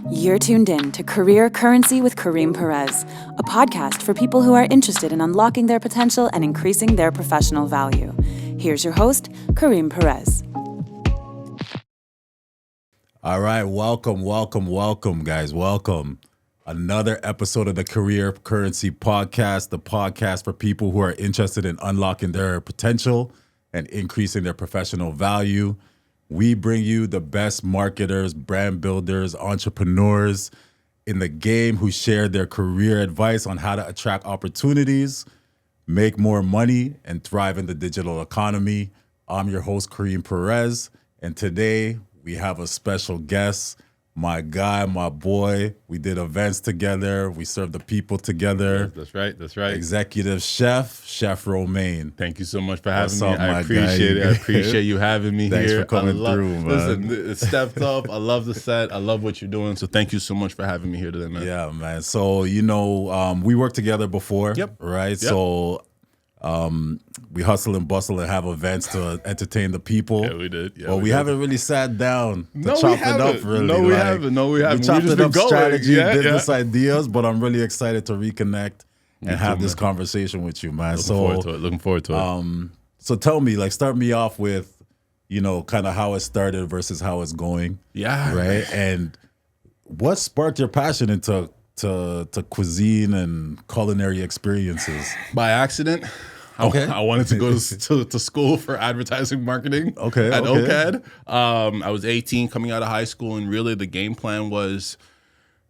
You're tuned in to Career Currency with Kareem Perez, a podcast for people who are interested in unlocking their potential and increasing their professional value. Here's your host, Kareem Perez. All right, welcome, guys. Welcome. Another episode of the Career Currency Podcast, the podcast for people who are interested in unlocking their potential and increasing their professional value. We bring you the best marketers, brand builders, entrepreneurs in the game who share their career advice on how to attract opportunities, make more money, and thrive in the digital economy. I'm your host, Kareem Perez, and today we have a special guest, my guy, my boy. We did events together. We served the people together. That's right. Executive Chef Romaine. Thank you so much for having me. Up, I appreciate it. I appreciate you having me Thanks here. for coming through, man. Listen, it stepped up. I love the set. I love what you're doing. So thank you so much for having me here today, man. Yeah, man. So, we worked together before, right? Yep. So we hustle and bustle and have events to entertain the people. Yeah, we did. Yeah, but we haven't really sat down to chop it up, really. No, we haven't. We chopped it up, strategy, business ideas, but I'm really excited to reconnect and have this conversation with you, man. Looking forward to it. So tell me, start me off with, kind of how it started versus how it's going. Yeah. Right? And what sparked your passion into cuisine and culinary experiences? By accident. Okay. I wanted to go to school for advertising marketing at OCAD. I was 18 coming out of high school, and really the game plan was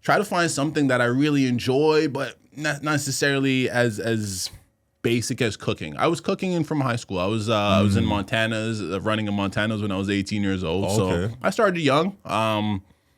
try to find something that I really enjoy, but not necessarily as basic as cooking. I was cooking in from high school. I was in Montana's, running in Montana's when I was 18 years old. So I started young.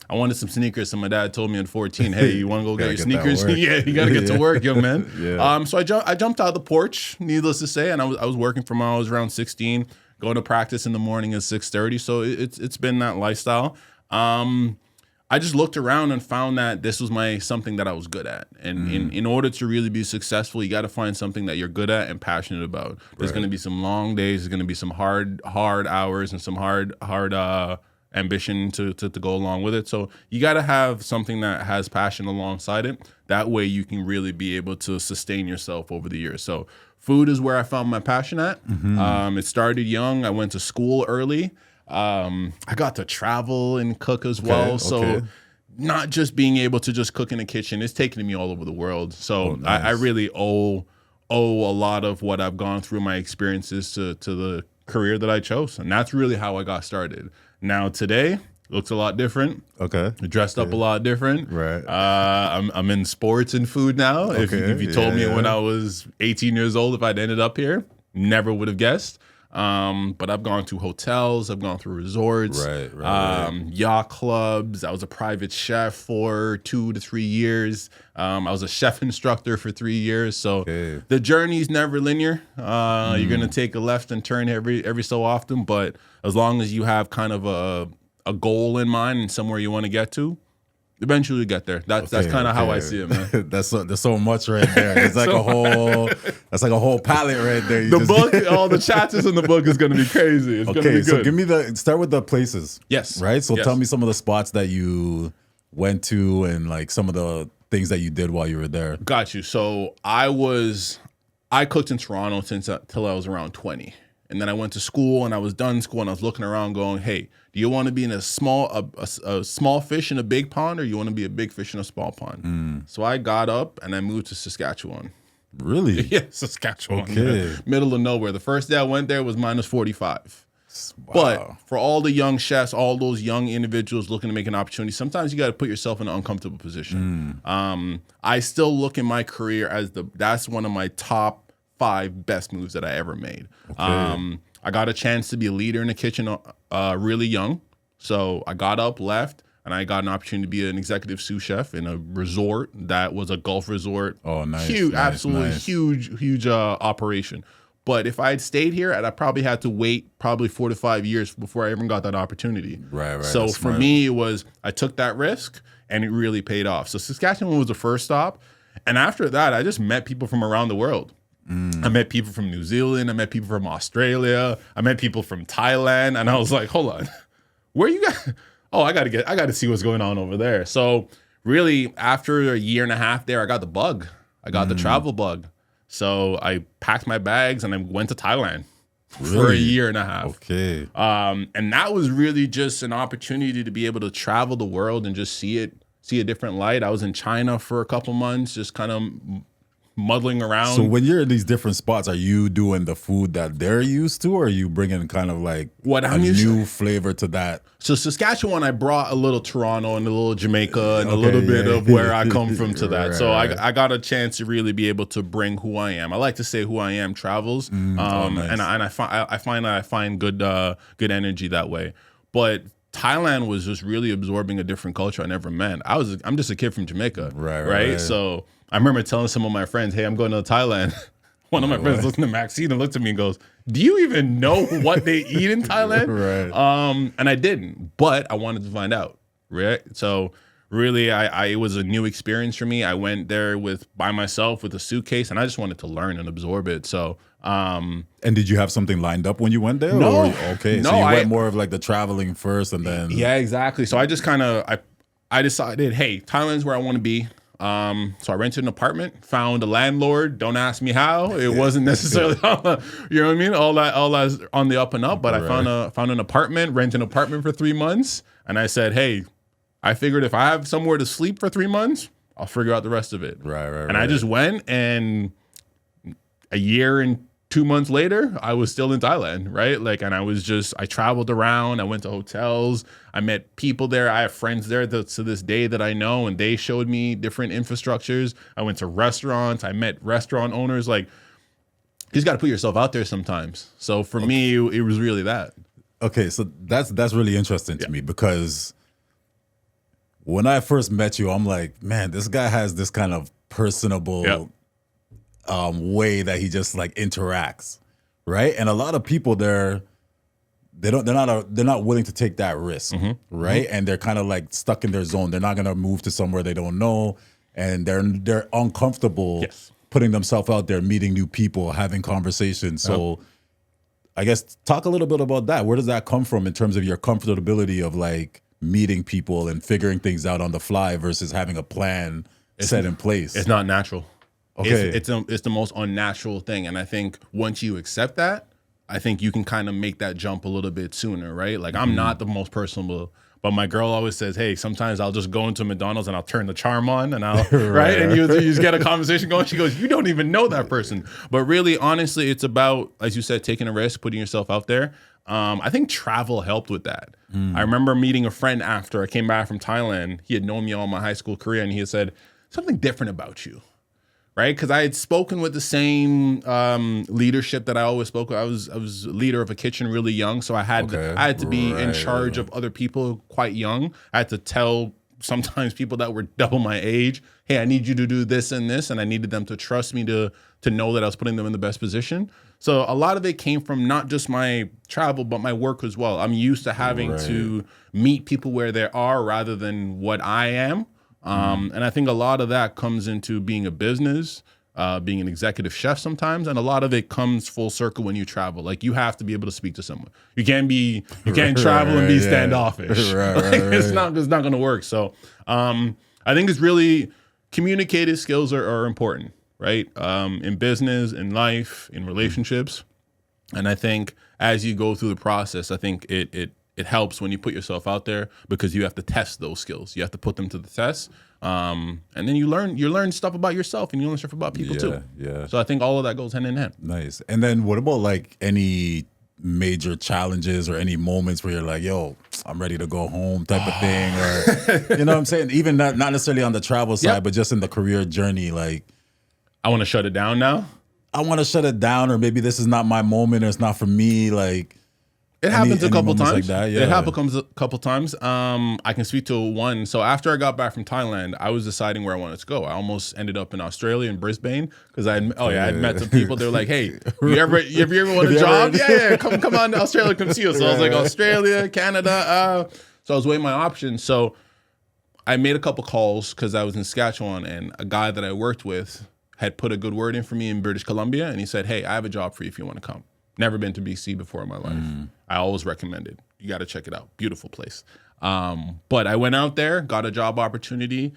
I wanted some sneakers, so my dad told me at 14, hey, you want to go get your sneakers? Yeah, you got to get to work, young man. So I jumped out of the porch, needless to say, and I was working from when I was around 16, going to practice in the morning at 6:30. So it's been that lifestyle. I just looked around and found that this was something that I was good at. And in order to really be successful, you got to find something that you're good at and passionate about. There's going to be some long days, there's going to be some hard hours and some hard ambition to go along with it. So you got to have something that has passion alongside it. That way you can really be able to sustain yourself over the years. So food is where I found my passion at. It started young. I went to school early. I got to travel and cook as well. So not just being able to just cook in a kitchen, it's taken me all over the world. So nice. I really owe a lot of what I've gone through, my experiences to the career that I chose. And that's really how I got started. Now today looks a lot different. Dressed up a lot different. Right. I'm in sports and food now. If you told me when I was 18 years old if I'd ended up here, never would have guessed. But I've gone through hotels, I've gone through resorts, yacht clubs. I was a private chef for 2 to 3 years. I was a chef instructor for 3 years. So the journey's never linear. You're gonna take a left and turn every so often, but as long as you have kind of a goal in mind and somewhere you want to get to, eventually you get there. That's kind of how I see it, man. There's so much right there. It's like a whole palette right there. All the chapters in the book is going to be crazy. It's going to be good. So start with the places. Yes. Right? So tell me some of the spots that you went to and some of the things that you did while you were there. Got you. So I cooked in Toronto till I was around 20. And then I went to school and I was done school and I was looking around going, hey, do you want to be in a small fish in a big pond, or you want to be a big fish in a small pond? So I got up and I moved to Saskatchewan. Really? Yeah, Saskatchewan. Okay. Middle of nowhere. The first day I went there was minus 45. Wow. But for all the young chefs, all those young individuals looking to make an opportunity, sometimes you got to put yourself in an uncomfortable position. I still look in my career as that's one of my top 5 best moves that I ever made. I got a chance to be a leader in the kitchen really young. So I got up, left, and I got an opportunity to be an executive sous chef in a resort that was a Gulf resort. Oh, nice. Huge, nice, absolutely nice. huge operation. But if I had stayed here, I'd probably had to wait probably 4 to 5 years before I even got that opportunity. Right. So for me, it was, I took that risk and it really paid off. So Saskatchewan was the first stop. And after that, I just met people from around the world. I met people from New Zealand. I met people from Australia. I met people from Thailand. And I was like, hold on, where you guys? I got to see what's going on over there. So really, after a year and a half there, I got the bug. I got the travel bug. So I packed my bags and I went to Thailand for a year and a half. Okay. And that was really just an opportunity to be able to travel the world and just see a different light. I was in China for a couple months, just kind of muddling around. So when you're in these different spots, are you doing the food that they're used to, or are you bringing kind of like new flavor to that? So Saskatchewan, I brought a little Toronto and a little Jamaica and a little bit of where I come from to that. So I got a chance to really be able to bring who I am. I like to say who I am travels, nice. and I find good energy that way. But Thailand was just really absorbing a different culture I never met. I'm just a kid from Jamaica, right? So I remember telling some of my friends, "Hey, I'm going to Thailand." One of my friends looked in the back seat and looked at me and goes, "Do you even know what they eat in Thailand?" And I didn't, but I wanted to find out, right? So really, it was a new experience for me. I went there by myself with a suitcase, and I just wanted to learn and absorb it. So, and did you have something lined up when you went there? No. So you went more of like the traveling first, and then exactly. So I just kind of I decided, hey, Thailand's where I want to be. So I rented an apartment, found a landlord. Don't ask me how. It wasn't necessarily, you know what I mean? All that on the up and up. But I found an apartment, rented an apartment for 3 months, and I said, hey, I figured if I have somewhere to sleep for 3 months, I'll figure out the rest of it. And I just went, and a year and 2 months later, I was still in Thailand, right? And I traveled around. I went to hotels. I met people there. I have friends there to this day that I know, and they showed me different infrastructures. I went to restaurants. I met restaurant owners. You just got to put yourself out there sometimes. So for me, it was really that. Okay, so that's really interesting to me, because when I first met you, I'm like, man, this guy has this kind of personable way that he just interacts, right? And a lot of people they're not willing to take that risk, right? And they're kind of stuck in their zone. They're not gonna move to somewhere they don't know, and they're uncomfortable putting themselves out there, meeting new people, having conversations. So I guess talk a little bit about that. Where does that come from in terms of your comfortability of meeting people and figuring things out on the fly versus having a plan set in place? It's not natural. Okay. It's the most unnatural thing. And I think once you accept that, I think you can kind of make that jump a little bit sooner, right? I'm not the most personable, but my girl always says, hey, sometimes I'll just go into McDonald's and I'll turn the charm on and I'll, right? And you just get a conversation going. She goes, you don't even know that person. But really, honestly, it's about, as you said, taking a risk, putting yourself out there. I think travel helped with that. I remember meeting a friend after I came back from Thailand. He had known me all my high school career, and he had said, something different about you. Right, because I had spoken with the same leadership that I always spoke with. I was leader of a kitchen really young, so I had to be in charge of other people quite young. I had to tell sometimes people that were double my age, hey, I need you to do this and this, and I needed them to trust me to know that I was putting them in the best position. So a lot of it came from not just my travel, but my work as well. I'm used to having to meet people where they are rather than what I am. And I think a lot of that comes into being a business, being an executive chef sometimes, and a lot of it comes full circle when you travel. You have to be able to speak to someone. You can't travel and be standoffish. It's not going to work. So I think it's really communicative skills are important, right? In business, in life, in relationships. And I think as you go through the process, I think it helps when you put yourself out there, because you have to test those skills. You have to put them to the test. And then you learn stuff about yourself, and you learn stuff about people too. Yeah. So I think all of that goes hand in hand. Nice. And then what about any major challenges or any moments where you're like, yo, I'm ready to go home type of thing? Or, you know what I'm saying? Even not necessarily on the travel side, but just in the career journey, I want to shut it down now. I want to shut it down, or maybe this is not my moment, or it's not for me. It happens a couple times. Like that, yeah. It happens a couple times. I can speak to one. So after I got back from Thailand, I was deciding where I wanted to go. I almost ended up in Australia, in Brisbane, because I had met some people. They were like, "Hey, you ever want a job? Yeah, come on to Australia, come see us." So I was like, Australia, Canada. So I was weighing my options. So I made a couple calls because I was in Saskatchewan, and a guy that I worked with had put a good word in for me in British Columbia, and he said, "Hey, I have a job for you if you want to come." Never been to BC before in my life. I always recommend it. You got to check it out. Beautiful place. But I went out there, got a job opportunity.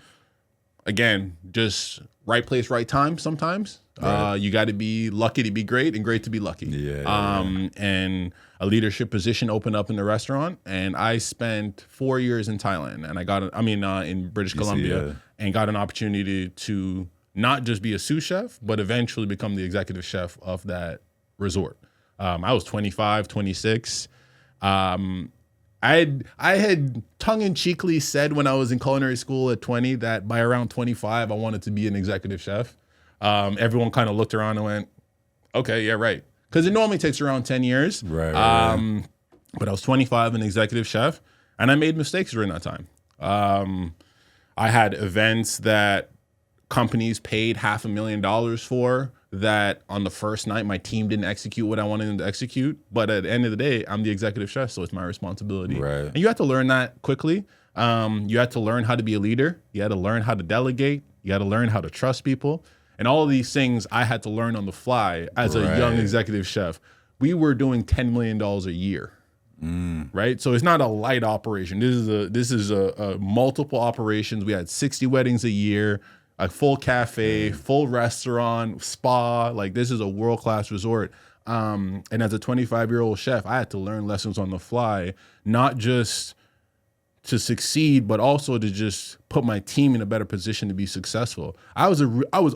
Again, just right place, right time sometimes. Right. You got to be lucky to be great and great to be lucky. And a leadership position opened up in the restaurant, and I spent 4 years in Thailand, and in British Columbia, and got an opportunity to not just be a sous chef, but eventually become the executive chef of that resort. I was 25, 26. I had tongue-in-cheekly said when I was in culinary school at 20 that by around 25, I wanted to be an executive chef. Everyone kind of looked around and went, okay, yeah, right. Because it normally takes around 10 years. Right. But I was 25, an executive chef, and I made mistakes during that time. I had events that companies paid $500,000 for that on the first night my team didn't execute what I wanted them to execute. But at the end of the day, I'm the executive chef, so it's my responsibility. Right. And you have to learn that quickly. You have to learn how to be a leader. You had to learn how to delegate. You got to learn how to trust people. And all of these things I had to learn on the fly as a young executive chef. We were doing $10 million a year. Right. So it's not a light operation. This is a multiple operations. We had 60 weddings a year, a full cafe, full restaurant, spa. Like, this is a world-class resort. And as a 25-year-old chef, I had to learn lessons on the fly, not just to succeed, but also to just put my team in a better position to be successful. I was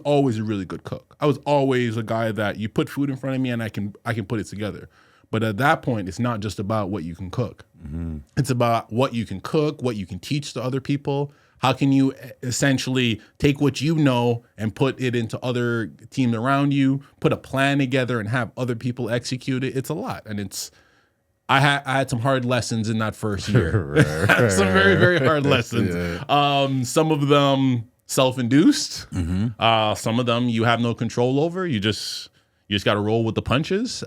always a really good cook. I was always a guy that you put food in front of me and I can put it together. But at that point, it's not just about what you can cook. It's about what you can cook, what you can teach to other people. How can you essentially take what you know and put it into other teams around you, put a plan together and have other people execute it? It's a lot. And I had some hard lessons in that first year. Some very, very hard lessons. Some of them self-induced. Some of them you have no control over. You just got to roll with the punches.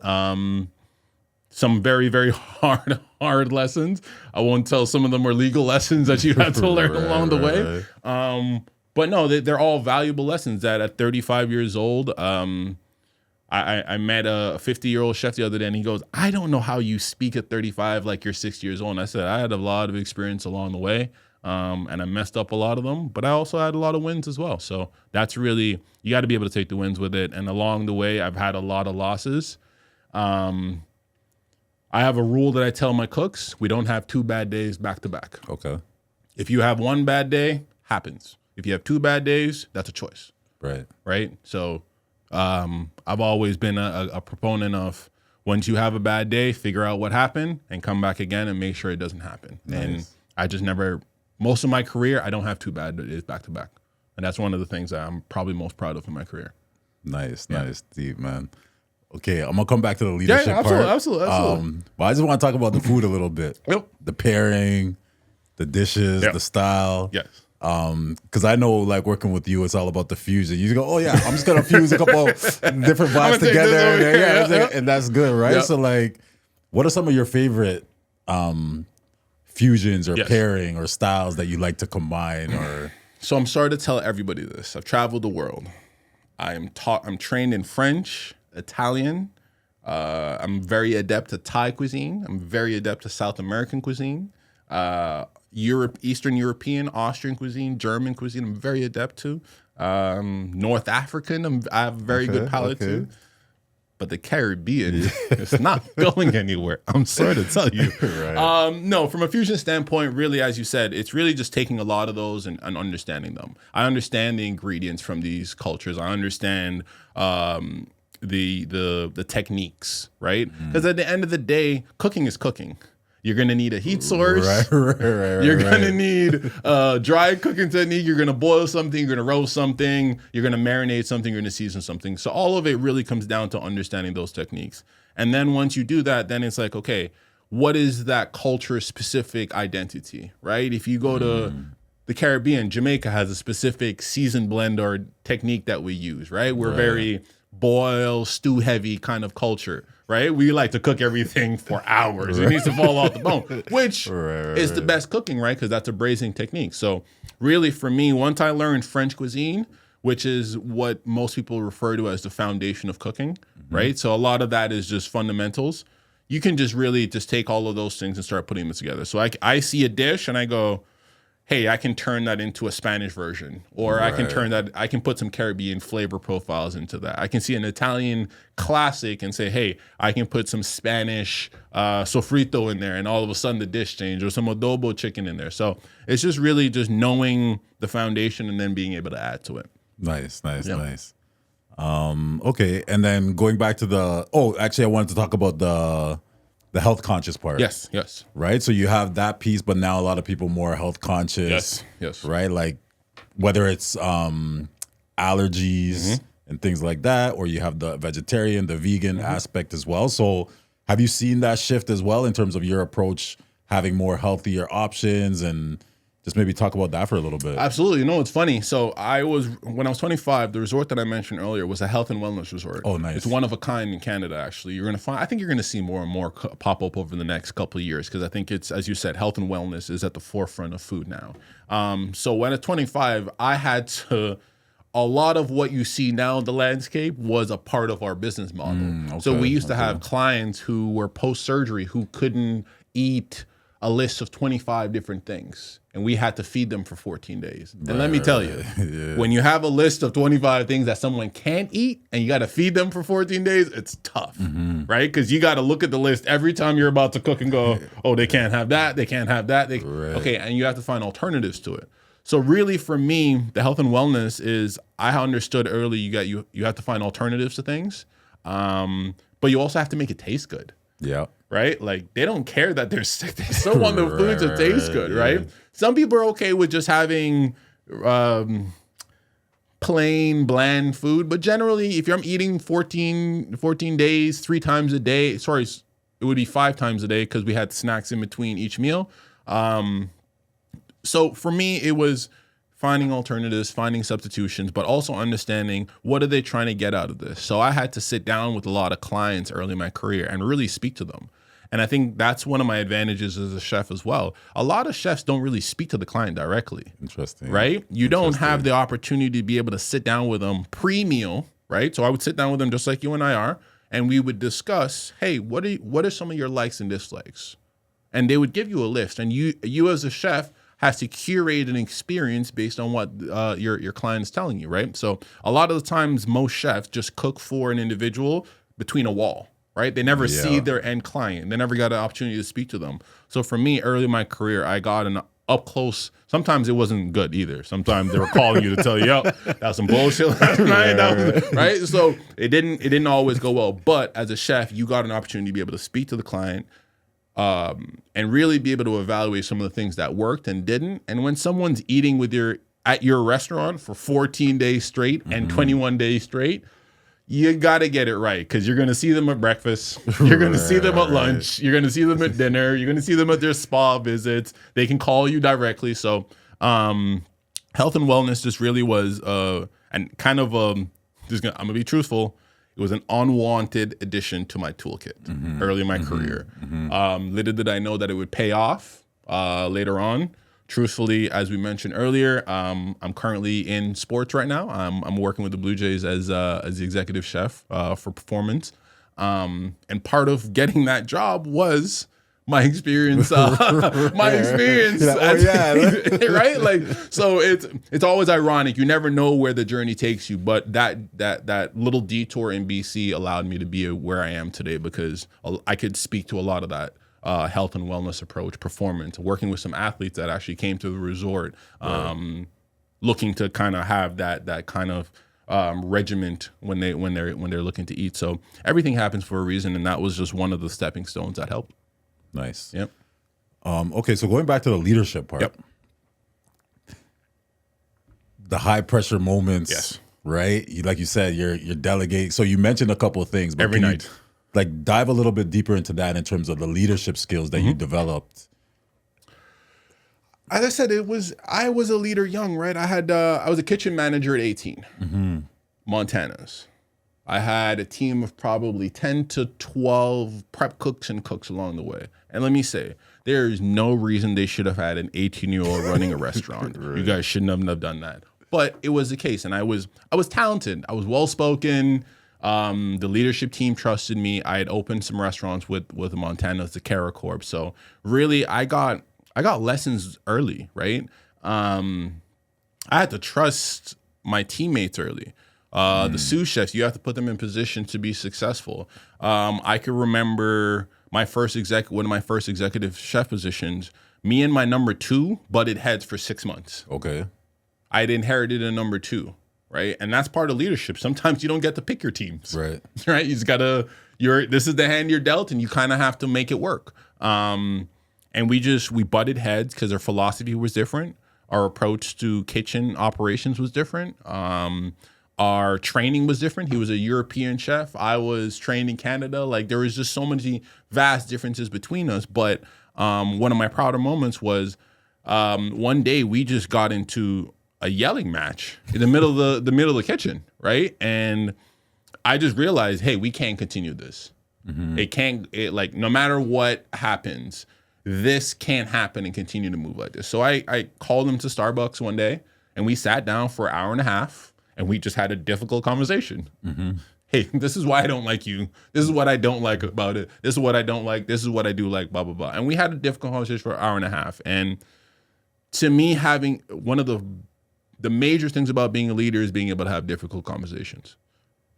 Some very, very hard lessons. I won't tell some of them were legal lessons that you had to learn along the way. But no, they're all valuable lessons that at 35 years old, I met a 50-year-old chef the other day, and he goes, I don't know how you speak at 35 like you're 60 years old. And I said, I had a lot of experience along the way, and I messed up a lot of them, but I also had a lot of wins as well. So that's really, you got to be able to take the wins with it. And along the way, I've had a lot of losses. I have a rule that I tell my cooks: we don't have 2 bad days back to back. Okay. If you have 1 bad day, happens. If you have 2 bad days, that's a choice. Right. So I've always been a proponent of, once you have a bad day, figure out what happened and come back again and make sure it doesn't happen. Nice. And I just never, most of my career, I don't have 2 bad days back to back. And that's one of the things that I'm probably most proud of in my career. Nice, deep, man. Okay, I'm gonna come back to the leadership part. Absolutely. But I just want to talk about the food a little bit. The pairing, the dishes, the style. Yes. Because I know, like, working with you, it's all about the fusion. You go, oh yeah, I'm just gonna fuse a couple different vibes together, and that's good, right? Yep. So, like, what are some of your favorite fusions or pairing or styles that you like to combine? Or so I'm sorry to tell everybody this. I've traveled the world. I'm trained in French, Italian. I'm very adept to Thai cuisine. I'm very adept to South American cuisine. Eastern European, Austrian cuisine, German cuisine, I'm very adept to. North African, I have a very good palate to. But the Caribbean, it's not going anywhere. I'm sorry to tell you. No, from a fusion standpoint, really, as you said, it's really just taking a lot of those and understanding them. I understand the ingredients from these cultures. I understand the techniques, right? Because at the end of the day, cooking is cooking. You're going to need a heat source. You're going to need a dry cooking technique. You're going to boil something. You're going to roast something. You're going to marinate something. You're going to season something. So all of it really comes down to understanding those techniques. And then once you do that, then it's like, okay, what is that culture-specific identity, right? If you go to the Caribbean, Jamaica has a specific seasoned blend or technique that we use, right? We're very boil, stew-heavy kind of culture. Right? We like to cook everything for hours. It needs to fall off the bone, which is the best cooking, right? Because that's a braising technique. So really, for me, once I learned French cuisine, which is what most people refer to as the foundation of cooking, right? So a lot of that is just fundamentals. you can just really just take all of those things and start putting them together. So I see a dish and I go, hey, I can turn that into a Spanish version, or I can put some Caribbean flavor profiles into that. I can see an Italian classic and say, hey, I can put some Spanish sofrito in there, and all of a sudden the dish change, or some adobo chicken in there. So it's just really just knowing the foundation and then being able to add to it. Nice. Okay, and then going back to actually I wanted to talk about the health conscious part. Yes. Right? So you have that piece, but now a lot of people more health conscious. Yes. Right? Like whether it's allergies and things like that, or you have the vegetarian, the vegan aspect as well. So have you seen that shift as well in terms of your approach, having more healthier options, and just maybe talk about that for a little bit? Absolutely. No, it's funny. So when I was 25, the resort that I mentioned earlier was a health and wellness resort. Oh, nice. It's one of a kind in Canada, actually. I think you're going to see more and more pop up over the next couple of years, because I think it's, as you said, health and wellness is at the forefront of food now. So when at 25, a lot of what you see now in the landscape was a part of our business model. So we used to have clients who were post-surgery who couldn't eat a list of 25 different things, and we had to feed them for 14 days. And let me tell you, when you have a list of 25 things that someone can't eat and you got to feed them for 14 days, it's tough, right? Because you got to look at the list every time you're about to cook and go, oh, they can't have that, they can't have that. Okay, and you have to find alternatives to it. So really, for me, the health and wellness is, I understood early, you have to find alternatives to things, but you also have to make it taste good. Yeah. Right? Like, they don't care that they're sick. They still want the food to taste good, right? Some people are okay with just having plain, bland food. But generally, if I'm eating 14 days, 3 times a day, it would be 5 times a day because we had snacks in between each meal. So for me, it was finding alternatives, finding substitutions, but also understanding what are they trying to get out of this. So I had to sit down with a lot of clients early in my career and really speak to them. And I think that's one of my advantages as a chef as well. A lot of chefs don't really speak to the client directly. Interesting. Right? You don't have the opportunity to be able to sit down with them pre-meal, right? So I would sit down with them just like you and I are, and we would discuss, hey, what are some of your likes and dislikes? And they would give you a list. And you as a chef has to curate an experience based on what your client is telling you, right? So a lot of the times, most chefs just cook for an individual between a wall, right? They never see their end client. They never got an opportunity to speak to them. So for me, early in my career, I got an up close. Sometimes it wasn't good either. Sometimes they were calling you to tell you, yo, that was some bullshit last night, right? So it didn't always go well. But as a chef, you got an opportunity to be able to speak to the client, and really be able to evaluate some of the things that worked and didn't. And when someone's eating at your restaurant for 14 days straight and 21 days straight, you got to get it right, because you're going to see them at breakfast. You're going to see them at lunch. You're going to see them at dinner. You're going to see them at their spa visits. They can call you directly. So health and wellness just really was, and kind of, I'm going to be truthful, it was an unwanted addition to my toolkit early in my career. Little did I know that it would pay off later on. Truthfully, as we mentioned earlier, I'm currently in sports right now. I'm working with the Blue Jays as the executive chef for performance. And part of getting that job was my experience, right? Like, so it's always ironic. You never know where the journey takes you, but that little detour in BC allowed me to be where I am today, because I could speak to a lot of that health and wellness approach, performance, working with some athletes that actually came to the resort, looking to kind of have that kind of regiment when they're looking to eat. So everything happens for a reason, and that was just one of the stepping stones that helped. Nice. Yep. Okay, so going back to the leadership part. Yep. The high pressure moments. Yes. Right? Like you said, you're delegating. So you mentioned a couple of things, but every night. Like dive a little bit deeper into that in terms of the leadership skills that you developed. As I said, I was a leader young, right? I was a kitchen manager at 18, Montana's. I had a team of probably 10 to 12 prep cooks and cooks along the way. And let me say, there is no reason they should have had an 18-year-old running a restaurant. Right. You guys shouldn't have done that. But it was the case, and I was talented. I was well-spoken. The leadership team trusted me. I had opened some restaurants with Montana's the Cara Corp. So really, I got lessons early, right? I had to trust my teammates early. The sous chefs, you have to put them in position to be successful. I could remember one of my first executive chef positions. Me and my number 2 butted heads for 6 months. Okay. I'd inherited a number 2, right? And that's part of leadership. Sometimes you don't get to pick your teams. Right. Right? You just gotta, this is the hand you're dealt, and you kind of have to make it work. And we butted heads because our philosophy was different. Our approach to kitchen operations was different. Our training was different. He was a European chef. I was trained in Canada. Like, there was just so many vast differences between us. But one of my prouder moments was one day we just got into a yelling match in the middle of the kitchen, right? And I just realized, hey, we can't continue this. Mm-hmm. No matter what happens, this can't happen and continue to move like this. So I called him to Starbucks one day, and we sat down for an hour and a half, and we just had a difficult conversation. Mm-hmm. Hey, this is why I don't like you. This is what I don't like about it. This is what I don't like. This is what I do like, blah, blah, blah. And we had a difficult conversation for an hour and a half. And to me, having one of the major things about being a leader is being able to have difficult conversations.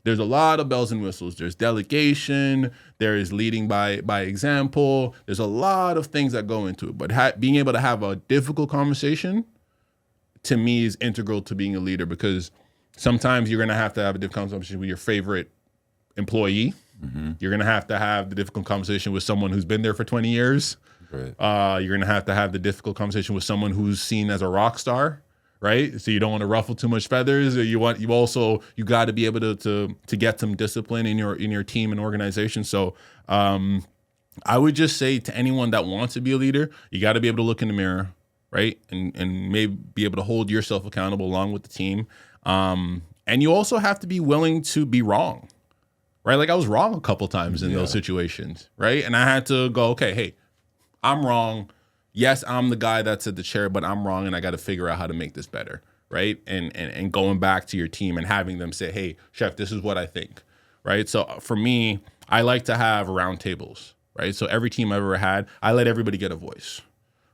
There's a lot of bells and whistles. There's delegation. There is leading by example. There's a lot of things that go into it. But being able to have a difficult conversation, to me, is integral to being a leader, because sometimes you're going to have a difficult conversation with your favorite employee. Mm-hmm. You're going to have the difficult conversation with someone who's been there for 20 years. Right. You're going to have the difficult conversation with someone who's seen as a rock star, right? So you don't want to ruffle too much feathers. You got to be able to get some discipline in your team and organization. So I would just say to anyone that wants to be a leader, you got to be able to look in the mirror, right? And maybe be able to hold yourself accountable along with the team. And you also have to be willing to be wrong, right? Like, I was wrong a couple times in those situations, right? And I had to go, okay, hey, I'm wrong. Yes, I'm the guy that's at the chair, but I'm wrong, and I got to figure out how to make this better, right? And going back to your team and having them say, hey, chef, this is what I think, right? So for me, I like to have round tables, right? So every team I've ever had, I let everybody get a voice.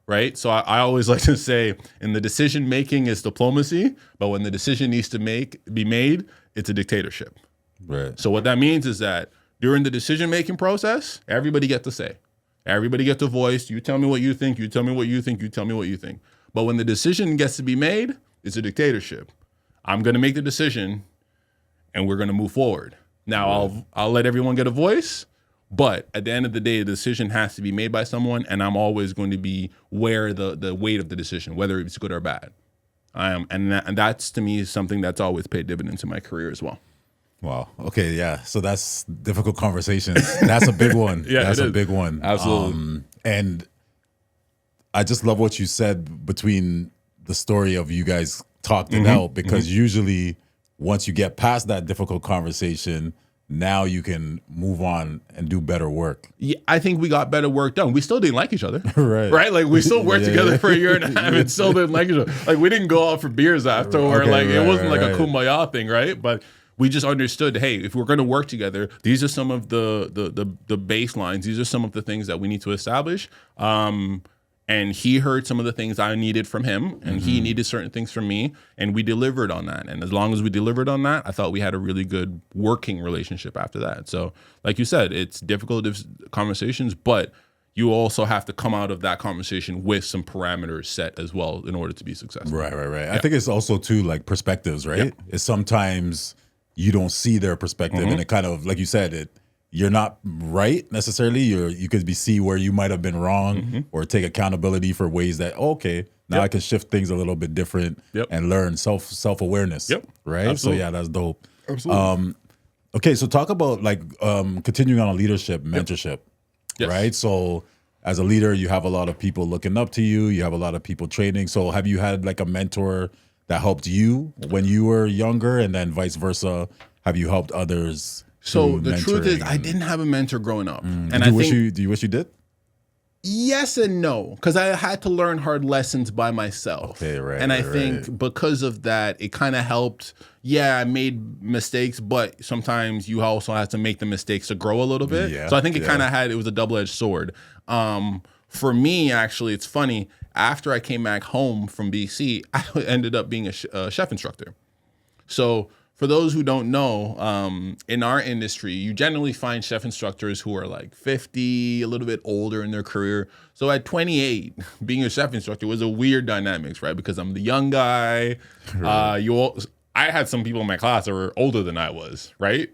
Right. So I always like to say, in the decision making is diplomacy, but when the decision needs to be made, it's a dictatorship. Right. So what that means is that during the decision making process, everybody gets to say, everybody gets a voice. You tell me what you think. You tell me what you think. You tell me what you think. But when the decision gets to be made, it's a dictatorship. I'm going to make the decision, and we're going to move forward. Now I'll let everyone get a voice. But at the end of the day, the decision has to be made by someone, and I'm always going to be aware the weight of the decision, whether it's good or bad. And that's, to me, something that's always paid dividends in my career as well. Wow. Okay. Yeah. So that's difficult conversations. That's a big one. Yeah, that's a big one. Absolutely. And I just love what you said between the story of you guys talked it out, because usually once you get past that difficult conversation, now you can move on and do better work. Yeah, I think we got better work done. We still didn't like each other. Right. Like, we still worked together for a year and a half and still didn't like each other. Like, we didn't go out for beers after, or it wasn't like a kumbaya thing, right? But we just understood, hey, if we're going to work together, these are some of the baselines. These are some of the things that we need to establish. And he heard some of the things I needed from him, and he needed certain things from me, and we delivered on that. And as long as we delivered on that, I thought we had a really good working relationship after that. So, like you said, it's difficult conversations, but you also have to come out of that conversation with some parameters set as well in order to be successful. Right. Yeah. I think it's also, too, like perspectives, right? Yeah. It's sometimes you don't see their perspective, and it kind of, like you said, you're not right necessarily. You could see where you might have been wrong, or take accountability for ways that, I can shift things a little bit different and learn self-awareness. Yep. Right. Absolutely. So yeah, that's dope. Absolutely. Okay. So talk about continuing on a leadership, mentorship, right? So as a leader, you have a lot of people looking up to you. You have a lot of people training. So have you had like a mentor that helped you when you were younger, and then vice versa? Have you helped others? So the truth is, I didn't have a mentor growing up, and do you wish you did? Yes and no, because I had to learn hard lessons by myself. Okay, right. And I think because of that, it kind of helped. Yeah, I made mistakes, but sometimes you also have to make the mistakes to grow a little bit. Yeah, so I think it was a double-edged sword. For me, actually, it's funny. After I came back home from BC, I ended up being a chef instructor. So for those who don't know, in our industry, you generally find chef instructors who are like 50, a little bit older in their career. So at 28, being a chef instructor was a weird dynamics, right? Because I'm the young guy. I had some people in my class that were older than I was, right?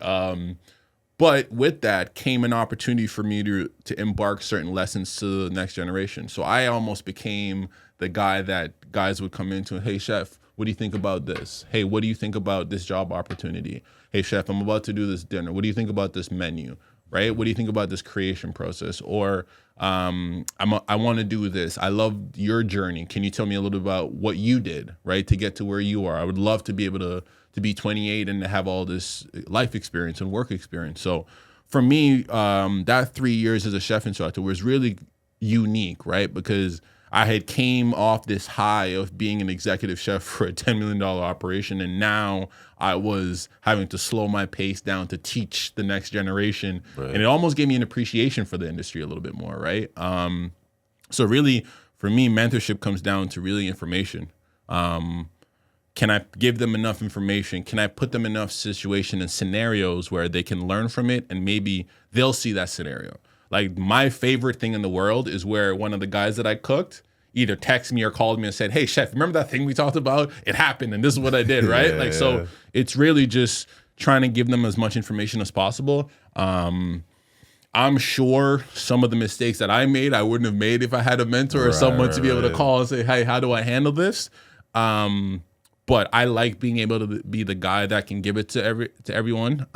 But with that came an opportunity for me to embark certain lessons to the next generation. So I almost became the guy that guys would come into, hey, chef, what do you think about this? Hey, what do you think about this job opportunity? Hey, chef, I'm about to do this dinner. What do you think about this menu? Right? What do you think about this creation process? Or I want to do this. I love your journey. Can you tell me a little about what you did, right, to get to where you are? I would love to be able to be 28 and to have all this life experience and work experience. So for me, that 3 years as a chef instructor was really unique, right? Because I had came off this high of being an executive chef for a $10 million operation, and now I was having to slow my pace down to teach the next generation. Right. And it almost gave me an appreciation for the industry a little bit more, right? So really, for me, mentorship comes down to really information. Can I give them enough information? Can I put them in enough situation and scenarios where they can learn from it and maybe they'll see that scenario? Like my favorite thing in the world is where one of the guys that I cooked either texted me or called me and said, hey, chef, remember that thing we talked about? It happened and this is what I did, right? So it's really just trying to give them as much information as possible. I'm sure some of the mistakes that I made, I wouldn't have made if I had a mentor or someone to be able to call and say, hey, how do I handle this? But I like being able to be the guy that can give it to everyone.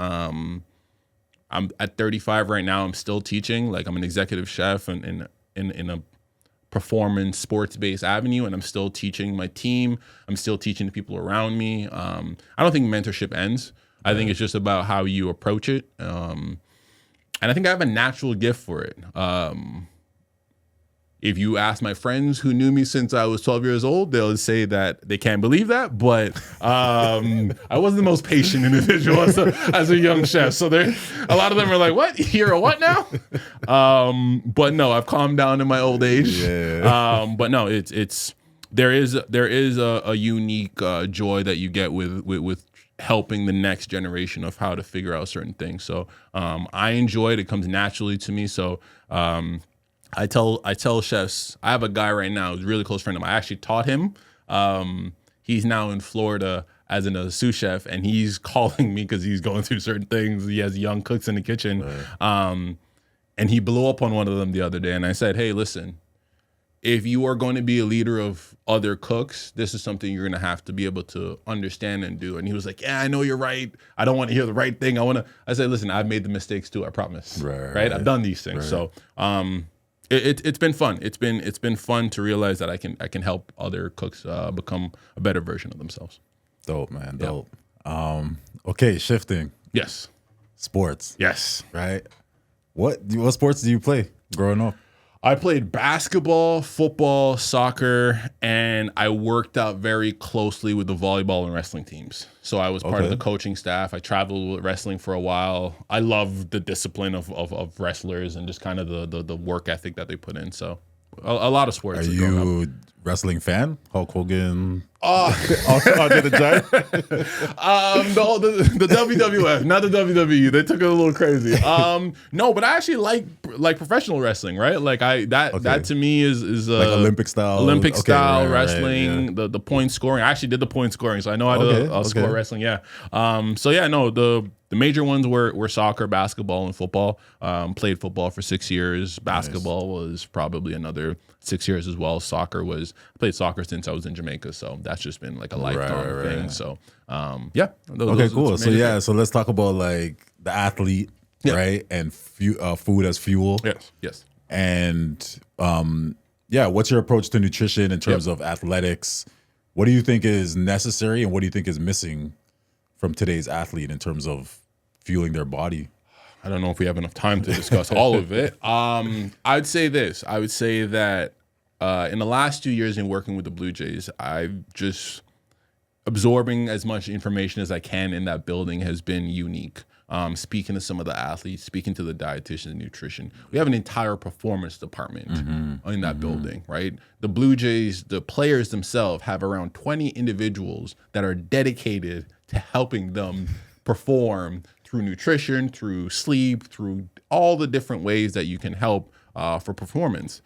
I'm at 35 right now. I'm still teaching. Like I'm an executive chef in a performance sports-based avenue, and I'm still teaching my team. I'm still teaching the people around me. I don't think mentorship ends. I think it's just about how you approach it. And I think I have a natural gift for it. If you ask my friends who knew me since I was 12 years old, they'll say that they can't believe that. But I wasn't the most patient individual as a young chef. So a lot of them are like, what? You're a what now? But no, I've calmed down in my old age. Yeah. But no, there is a unique joy that you get with helping the next generation of how to figure out certain things. So I enjoy it. It comes naturally to me. So I tell chefs, I have a guy right now who's a really close friend of mine. I actually taught him. He's now in Florida as a sous chef, and he's calling me because he's going through certain things. He has young cooks in the kitchen. Right. And he blew up on one of them the other day. And I said, hey, listen, if you are going to be a leader of other cooks, this is something you're going to have to be able to understand and do. And he was like, yeah, I know you're right. I don't want to hear the right thing. I said, listen, I've made the mistakes too. I promise. Right? I've done these things. Right. So, it's been fun. It's been fun to realize that I can help other cooks become a better version of themselves. Dope, man. Dope. Yeah. Okay, shifting. Yes. Sports. Yes. Right. What sports do you play growing up? I played basketball, football, soccer, and I worked out very closely with the volleyball and wrestling teams. So I was part of the coaching staff. I traveled with wrestling for a while. I love the discipline of wrestlers and just kind of the work ethic that they put in. So a lot of sports. Are you a wrestling fan? Hulk Hogan? The WWF, not the WWE. They took it a little crazy. No, but I actually like professional wrestling, right? Like that to me is like Olympic style wrestling. Right. The point scoring. I actually did the point scoring, so I know how to score wrestling. Yeah. The major ones were soccer, basketball, and football. Played football for 6 years. Basketball was probably another 6 years as well. I played soccer since I was in Jamaica, so that's just been like a lifetime thing. So cool. So let's talk about like the athlete, right? And food as fuel. Yes. And what's your approach to nutrition in terms of athletics? What do you think is necessary, and what do you think is missing from today's athlete in terms of fueling their body? I don't know if we have enough time to discuss all of it. I'd say this. I would say that in the last 2 years in working with the Blue Jays, I've just absorbing as much information as I can in that building has been unique. Speaking to some of the athletes, speaking to the dietitians and nutrition. We have an entire performance department in that building, right? The Blue Jays, the players themselves have around 20 individuals that are dedicated to helping them perform through nutrition, through sleep, through all the different ways that you can help for performance.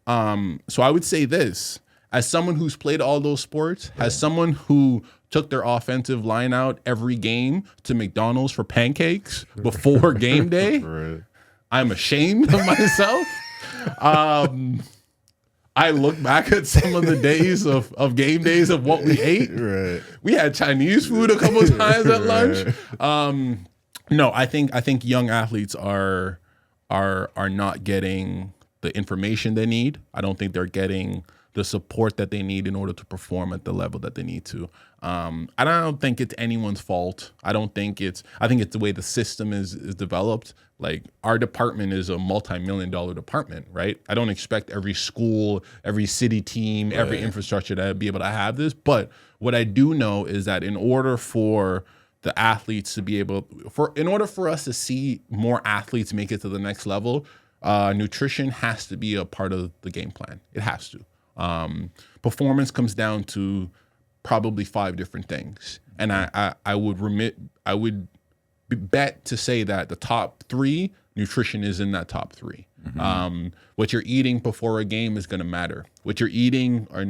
So I would say this, as someone who's played all those sports, as someone who took their offensive line out every game to McDonald's for pancakes before game day, I'm ashamed of myself. I look back at some of the days of game days of what we ate. We had Chinese food a couple of times at lunch. No, I think young athletes are not getting the information they need. I don't think they're getting the support that they need in order to perform at the level that they need to. I don't think it's anyone's fault. I think it's the way the system is developed. Like, our department is a multi-million-dollar department, right? I don't expect every school, every city team, every infrastructure to be able to have this. But what I do know is that in order for the athletes to be able, in order for us to see more athletes make it to the next level, nutrition has to be a part of the game plan. It has to. Performance comes down to probably 5 different things, and I would bet to say that the top 3, nutrition is in that top 3. What you're eating before a game is going to matter. What you're eating or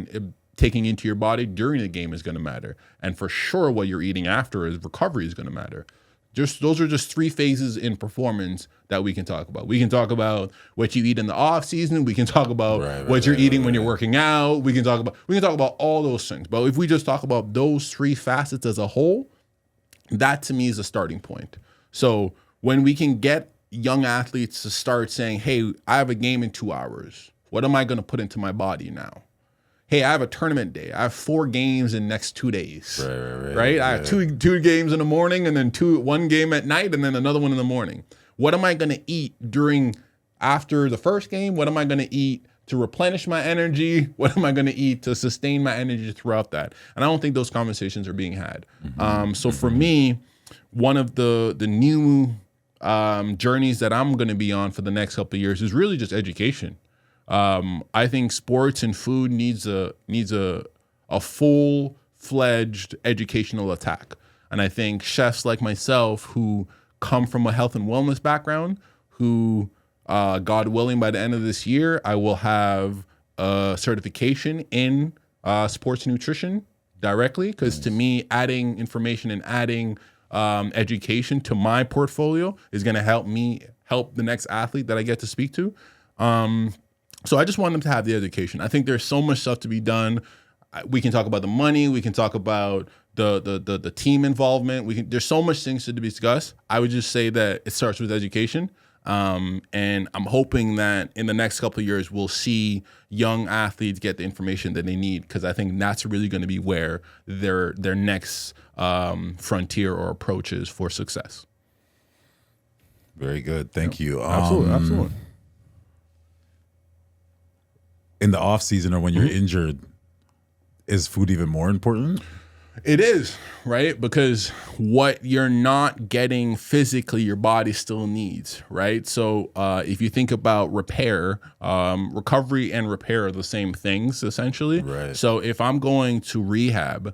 taking into your body during the game is going to matter, and for sure, what you're eating after is recovery is going to matter. Those are just 3 phases in performance that we can talk about. We can talk about what you eat in the off season. We can talk about what you're eating when you're working out. We can talk about all those things. But if we just talk about those 3 facets as a whole, that to me is a starting point. So when we can get young athletes to start saying, hey, I have a game in 2 hours. What am I going to put into my body now? Hey, I have a tournament day. I have 4 games in the next 2 days. Right? I have two games in the morning, and then one game at night, and then another one in the morning. What am I going to eat after the first game? What am I going to eat to replenish my energy? What am I going to eat to sustain my energy throughout that? And I don't think those conversations are being had. So for me, one of the new journeys that I'm going to be on for the next couple of years is really just education. I think sports and food needs a full-fledged educational attack. And I think chefs like myself who come from a health and wellness background, who, God willing, by the end of this year, I will have a certification in sports nutrition directly. Because to me, adding information and adding education to my portfolio is going to help the next athlete that I get to speak to. So I just want them to have the education. I think there's so much stuff to be done. We can talk about the money. We can talk about the team involvement. There's so much things to be discussed. I would just say that it starts with education. And I'm hoping that in the next couple of years, we'll see young athletes get the information that they need, because I think that's really going to be where their next frontier or approach is for success. Very good. Thank you. Absolutely. In the off season or when you're injured, is food even more important? It is, right? Because what you're not getting physically, your body still needs, right? So if you think about repair, recovery and repair are the same things, essentially. Right. So if I'm going to rehab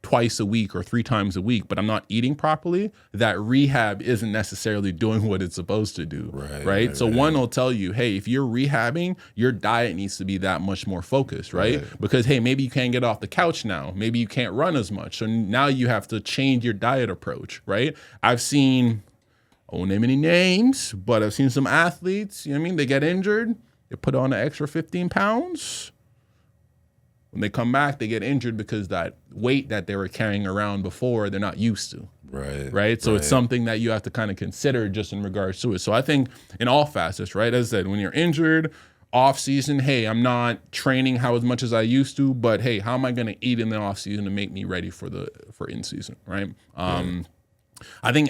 twice a week or 3 times a week, but I'm not eating properly, that rehab isn't necessarily doing what it's supposed to do, right? So one will tell you, hey, if you're rehabbing, your diet needs to be that much more focused, right? Because, hey, maybe you can't get off the couch now. Maybe you can't run as much. So now you have to change your diet approach, right? I've seen, I won't name any names, but I've seen some athletes, you know what I mean? They get injured, they put on an extra 15 pounds. When they come back, they get injured because that weight that they were carrying around before, they're not used to. Right. So it's something that you have to kind of consider just in regards to it. So I think in all facets, right, as I said, when you're injured, off season, hey, I'm not training as much as I used to, but hey, how am I going to eat in the off season to make me ready for in season, right? I think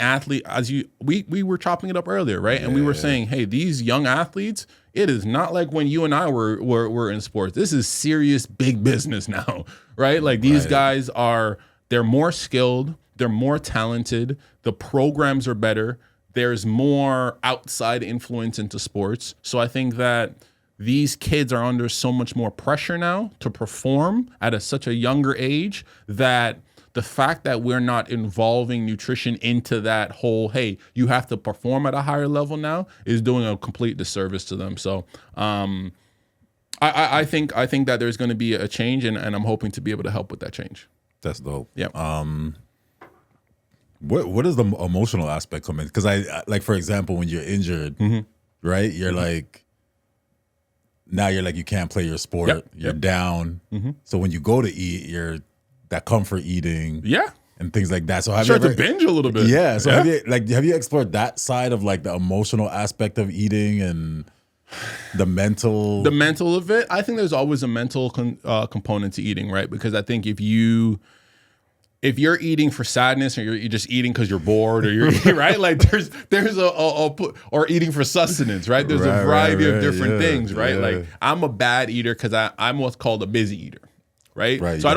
we were chopping it up earlier, right? And we were saying, hey, these young athletes, it is not like when you and I were in sports. This is serious big business now, right? Like these guys they're more skilled, they're more talented, the programs are better, there's more outside influence into sports. So I think that these kids are under so much more pressure now to perform at such a younger age that the fact that we're not involving nutrition into that whole, hey, you have to perform at a higher level now is doing a complete disservice to them. So I think that there's going to be a change, and I'm hoping to be able to help with that change. That's dope. Yeah. What does the emotional aspect come in? Because I like, for example, when you're injured, right? You're like, now you're like, you can't play your sport. You're down. So when you go to eat, you're that comfort eating, and things like that. So have you ever, to binge a little bit? Yeah. So have you explored that side of like the emotional aspect of eating and the mental of it? I think there's always a mental component to eating, right? Because I think if you're eating for sadness, or you're just eating because you're bored, or you're right, like there's or eating for sustenance, right? There's a variety of different things, right? Like I'm a bad eater because I'm what's called a busy eater. Right. So I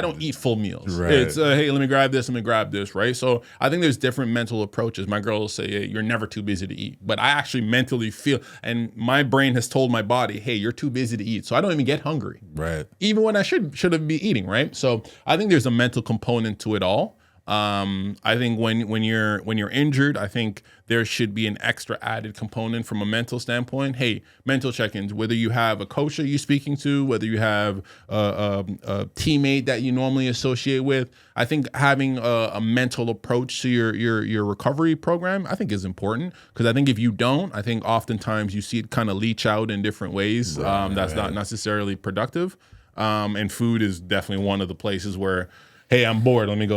don't eat full meals. Right. It's hey, let me grab this. Right. So I think there's different mental approaches. My girl will say, hey, you're never too busy to eat. But I actually mentally feel, and my brain has told my body, hey, you're too busy to eat. So I don't even get hungry. Right. Even when I should have been eating. Right. So I think there's a mental component to it all. I think when you're injured, I think there should be an extra added component from a mental standpoint. Hey, mental check-ins, whether you have a coach that you're speaking to, whether you have a teammate that you normally associate with, I think having a mental approach to your recovery program, I think is important, because I think if you don't, I think oftentimes you see it kind of leach out in different ways. That's not necessarily productive. And food is definitely one of the places where, hey, I'm bored. Let me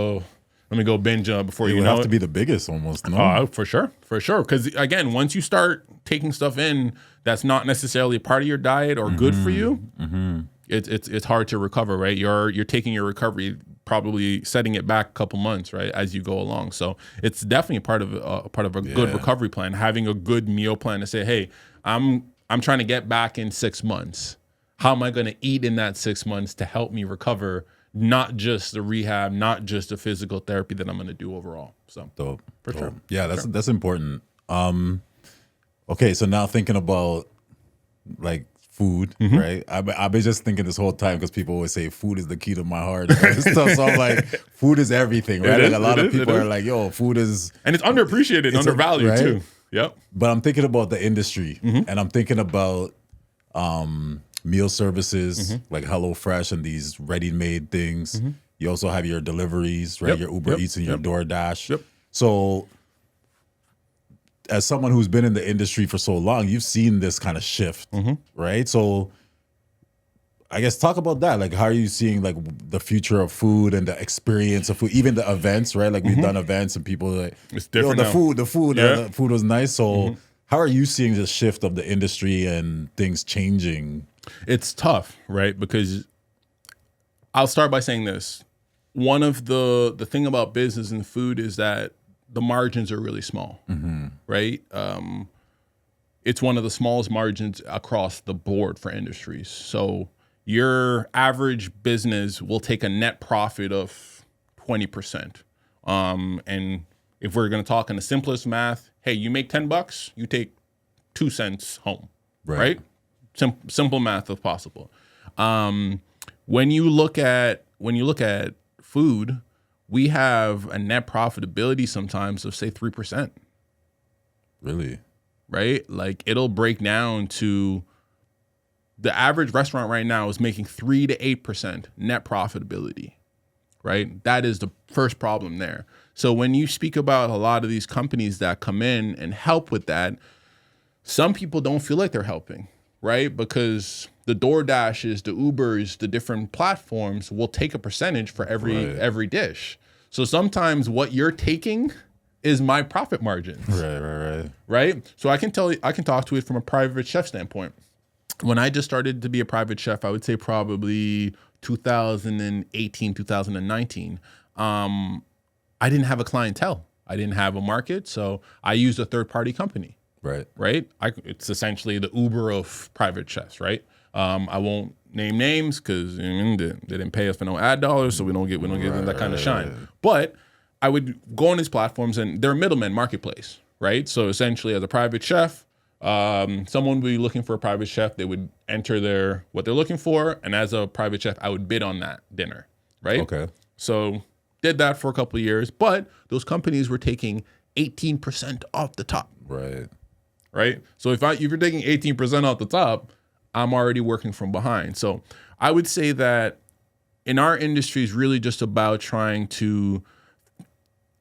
go binge before you know it. It would have to be the biggest almost, no? For sure. Because, again, once you start taking stuff in that's not necessarily part of your diet or good for you, it's hard to recover, right? You're taking your recovery, probably setting it back a couple months, right, as you go along. So it's definitely part of a good recovery plan, having a good meal plan to say, hey, I'm trying to get back in 6 months. How am I going to eat in that 6 months to help me recover? Not just the rehab, not just the physical therapy that I'm going to do overall. So, dope. For sure. Yeah, that's important. Okay, so now thinking about like food, right? I've been just thinking this whole time, because people always say food is the key to my heart. Stuff. So I'm like, food is everything, right? Like a lot of people are like, yo, food is, and it's underappreciated, undervalued too. Yep. But I'm thinking about the industry, and I'm thinking about meal services like HelloFresh and these ready-made things. You also have your deliveries, right? Your Uber Eats and your DoorDash. So as someone who's been in the industry for so long, you've seen this kind of shift, right? So I guess talk about that. Like, how are you seeing like the future of food and the experience of food, even the events, right? Like we've done events and people are like, it's different. The food was nice. So how are you seeing the shift of the industry and things changing? It's tough, right? Because I'll start by saying this. One of the thing about business and food is that the margins are really small, right? It's one of the smallest margins across the board for industries. So your average business will take a net profit of 20%. And if we're going to talk in the simplest math, hey, you make $10, you take 2 cents home, right? Simple math if possible. When you look at food, we have a net profitability sometimes of say 3%. Really? Right? Like it'll break down to the average restaurant right now is making 3 to 8% net profitability. Right? That is the first problem there. So when you speak about a lot of these companies that come in and help with that, some people don't feel like they're helping. Right? Because the DoorDashes, the Ubers, the different platforms will take a percentage for every dish. So sometimes what you're taking is my profit margins. Right? So I can talk to it from a private chef standpoint. When I just started to be a private chef, I would say probably 2018, 2019, I didn't have a clientele. I didn't have a market, so I used a third-party company. Right. It's essentially the Uber of private chefs, right? I won't name names because they didn't pay us for no ad dollars, so we don't give them that kind of shine. But I would go on these platforms, and they're a middleman marketplace, right? So essentially, as a private chef, someone would be looking for a private chef. They would enter what they're looking for, and as a private chef, I would bid on that dinner, right? Okay. So did that for a couple of years, but those companies were taking 18% off the top. Right. So if you're taking 18% off the top, I'm already working from behind. So I would say that in our industry is really just about trying to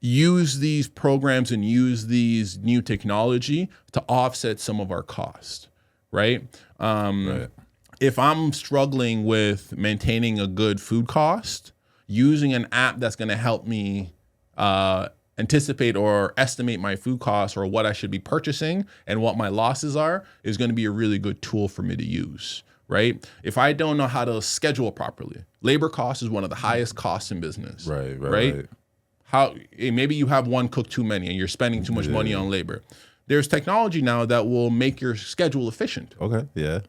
use these programs and use these new technology to offset some of our cost. Right. If I'm struggling with maintaining a good food cost, using an app that's going to help me anticipate or estimate my food costs or what I should be purchasing and what my losses are is going to be a really good tool for me to use, right? If I don't know how to schedule properly, labor cost is one of the highest costs in business, right? Maybe you have one cook too many and you're spending too much money on labor. There's technology now that will make your schedule efficient. Okay, yeah.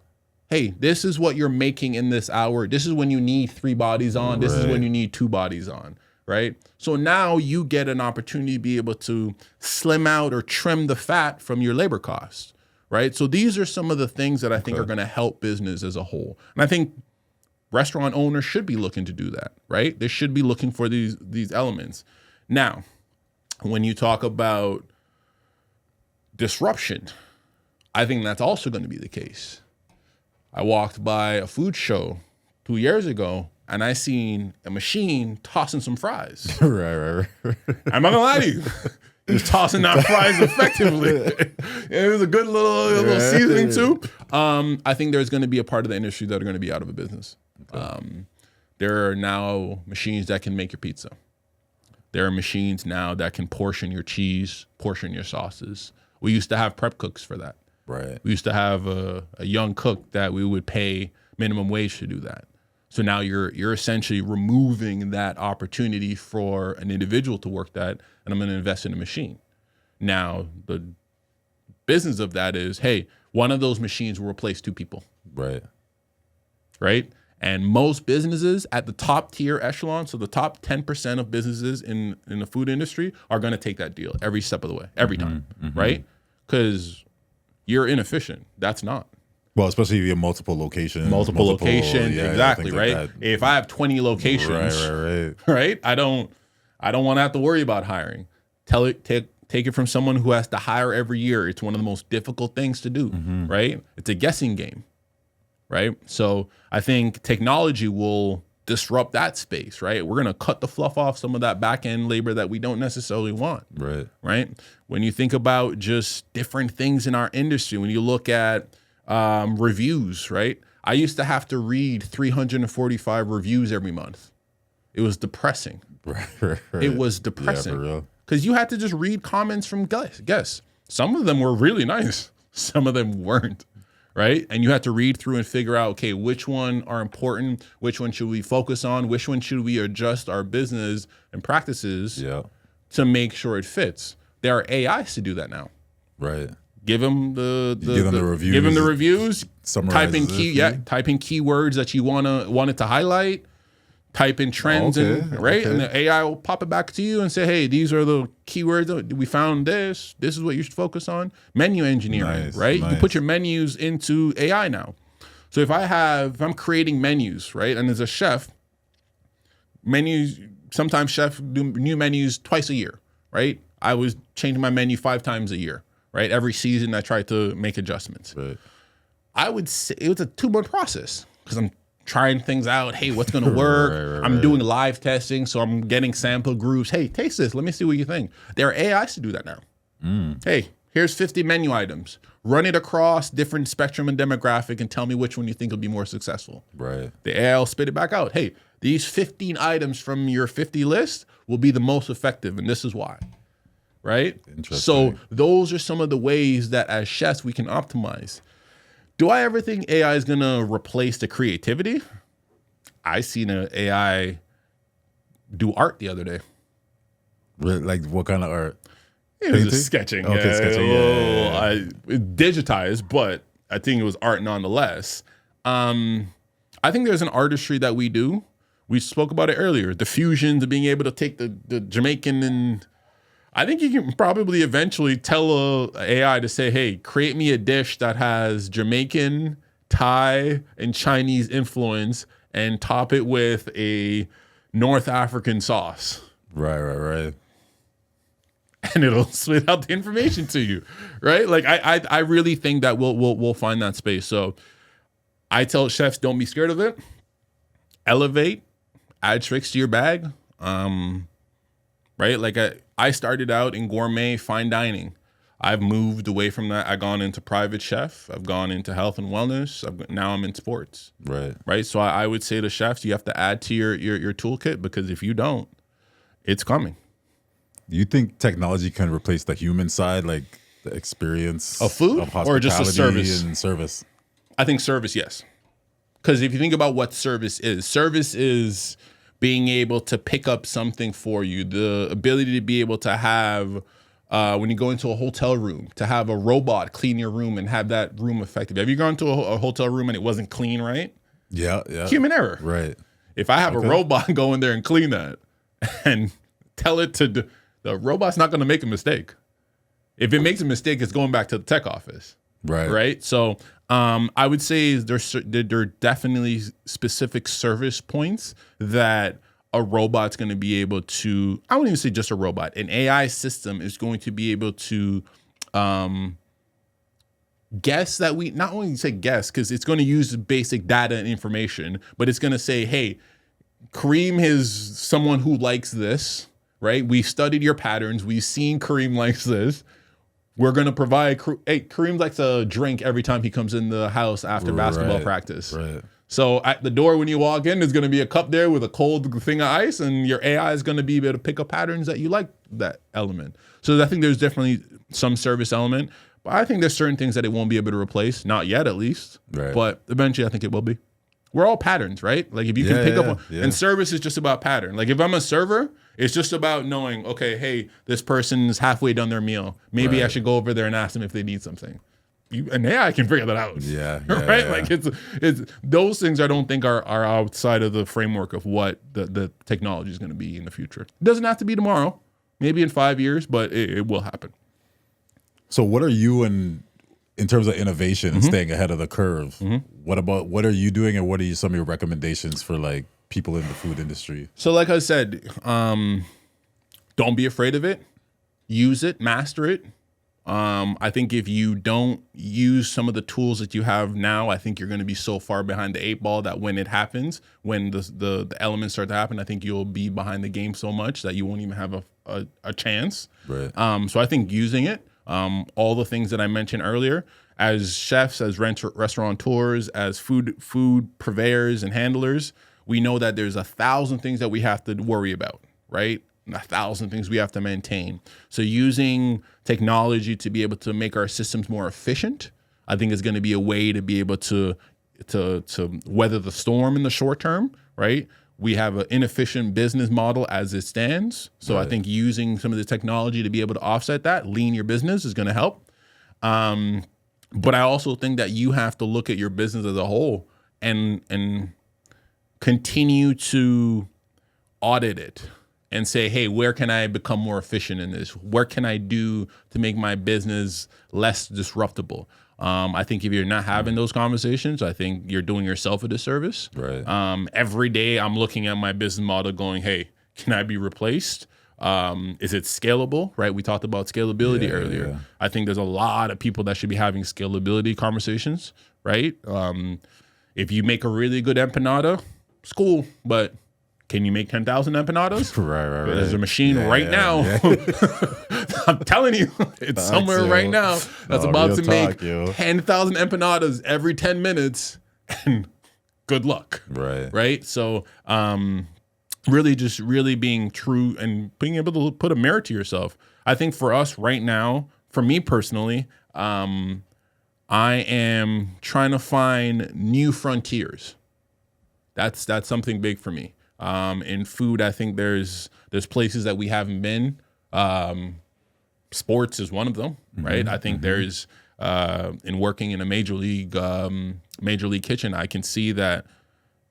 Hey, this is what you're making in this hour. This is when you need 3 bodies on. This is when you need 2 bodies on. Right? So now you get an opportunity to be able to slim out or trim the fat from your labor costs, right? So these are some of the things that I think are going to help business as a whole. And I think restaurant owners should be looking to do that, right? They should be looking for these elements. Now, when you talk about disruption, I think that's also going to be the case. I walked by a food show 2 years ago, and I seen a machine tossing some fries. Right. I'm not gonna lie to you. He was tossing out fries effectively. It was a good little seasoning too. I think there's gonna be a part of the industry that are gonna be out of a business. There are now machines that can make your pizza. There are machines now that can portion your cheese, portion your sauces. We used to have prep cooks for that. Right. We used to have a young cook that we would pay minimum wage to do that. So now you're essentially removing that opportunity for an individual to work that, and I'm going to invest in a machine. Now, the business of that is, hey, one of those machines will replace 2 people. Right? And most businesses at the top tier echelon, so the top 10% of businesses in the food industry are going to take that deal every step of the way, every time, right? Because you're inefficient. That's not. Well, especially if you have multiple locations. Exactly, right? Like if I have 20 locations, right? I don't want to have to worry about hiring. Take it from someone who has to hire every year. It's one of the most difficult things to do, right? It's a guessing game, right? So I think technology will disrupt that space, right? We're going to cut the fluff off some of that back end labor that we don't necessarily want, right? When you think about just different things in our industry, when you look at reviews, right? I used to have to read 345 reviews every month. It was depressing. It was depressing because you had to just read comments from guests. Some of them were really nice. Some of them weren't, right? And you had to read through and figure out, okay, which one are important? Which one should we focus on? Which one should we adjust our business and practices to make sure it fits? There are AIs to do that now. Right. Give them the reviews. Give them the reviews. Type in keywords that you want it to highlight. Type in trends and the AI will pop it back to you and say, "Hey, these are the keywords. We found this. This is what you should focus on." Menu engineering, right? You can put your menus into AI now. So if I'm creating menus, right, and as a chef, sometimes chefs do new menus twice a year, right? I was changing my menu 5 times a year. Right, every season I tried to make adjustments. Right. I would say it was a 2-month process because I'm trying things out. Hey, what's going to work? I'm doing live testing, so I'm getting sample groups. Hey, taste this. Let me see what you think. There are AIs to do that now. Hey, here's 50 menu items. Run it across different spectrum and demographic and tell me which one you think will be more successful. Right. The AI will spit it back out. Hey, these 15 items from your 50 list will be the most effective, and this is why. Right? So those are some of the ways that as chefs we can optimize. Do I ever think AI is going to replace the creativity? I seen an AI do art the other day. Like what kind of art? It was just sketching. Okay, sketching. Digitized, but I think it was art nonetheless. I think there's an artistry that we do. We spoke about it earlier. The fusions of being able to take the Jamaican, and I think you can probably eventually tell a AI to say, hey, create me a dish that has Jamaican, Thai, and Chinese influence and top it with a North African sauce. Right. And it'll spit out the information to you, right? Like I really think that we'll find that space. So I tell chefs, don't be scared of it. Elevate, add tricks to your bag. Right? Like I started out in gourmet fine dining. I've moved away from that. I've gone into private chef. I've gone into health and wellness. Now I'm in sports. Right. So I would say to chefs, you have to add to your toolkit, because if you don't, it's coming. You think technology can replace the human side, like the experience of food, of or just a service? And service. I think service, yes. Because if you think about what service is being able to pick up something for you, the ability to be able to have, when you go into a hotel room, to have a robot clean your room and have that room effective. Have you gone to a hotel room and it wasn't clean, right? Yeah. Human error. Right. If I have a robot go in there and clean that and tell it to the robot's not going to make a mistake. If it makes a mistake, it's going back to the tech office. Right. So I would say there are definitely specific service points that a robot's going to be able to, I wouldn't even say just a robot, an AI system is going to be able to guess that we, not only say guess, because it's going to use basic data and information, but it's going to say, hey, Kareem is someone who likes this. Right? We've studied your patterns. We've seen Kareem likes this. We're going to provide, hey, Kareem likes a drink every time he comes in the house after basketball practice. Right. So at the door when you walk in, there's going to be a cup there with a cold thing of ice, and your AI is going to be able to pick up patterns that you like that element. So I think there's definitely some service element, but I think there's certain things that it won't be able to replace. Not yet, at least. Right. But eventually I think it will be. We're all patterns, right? Like if you can pick up on, and service is just about pattern. Like if I'm a server, it's just about knowing, okay, hey, this person's halfway done their meal. Maybe I should go over there and ask them if they need something. And AI can figure that out. Right? Yeah. Like it's those things I don't think are outside of the framework of what the technology is going to be in the future. It doesn't have to be tomorrow, maybe in 5 years, but it will happen. So what are you in terms of innovation and staying ahead of the curve? What are you doing, and what are some of your recommendations for like people in the food industry? So like I said, don't be afraid of it. Use it, master it. I think if you don't use some of the tools that you have now, I think you're going to be so far behind the 8 ball that when it happens, when the elements start to happen, I think you'll be behind the game so much that you won't even have a chance. Right. So I think using it, all the things that I mentioned earlier, as chefs, as restaurateurs, as food purveyors and handlers, we know that there's 1,000 things that we have to worry about, right? 1,000 things we have to maintain. So using technology to be able to make our systems more efficient, I think is going to be a way to be able to weather the storm in the short term, right? We have an inefficient business model as it stands. So I think using some of the technology to be able to offset that, lean your business, is going to help. But I also think that you have to look at your business as a whole and continue to audit it and say, hey, where can I become more efficient in this? What can I do to make my business less disruptible? I think if you're not having those conversations, I think you're doing yourself a disservice. Right. Every day I'm looking at my business model going, hey, can I be replaced? Is it scalable? Right? We talked about scalability earlier. Yeah. I think there's a lot of people that should be having scalability conversations, right? If you make a really good empanada, it's cool, but can you make 10,000 empanadas? Right. There's a machine now. I'm telling you, it's somewhere right now that's about to make 10,000 empanadas every 10 minutes, and good luck. Right. So, really being true and being able to put a mirror to yourself. I think for us right now, for me personally, I am trying to find new frontiers. That's something big for me. In food, I think there's places that we haven't been. sports is one of them, right? I think there's in working in a major league kitchen, I can see that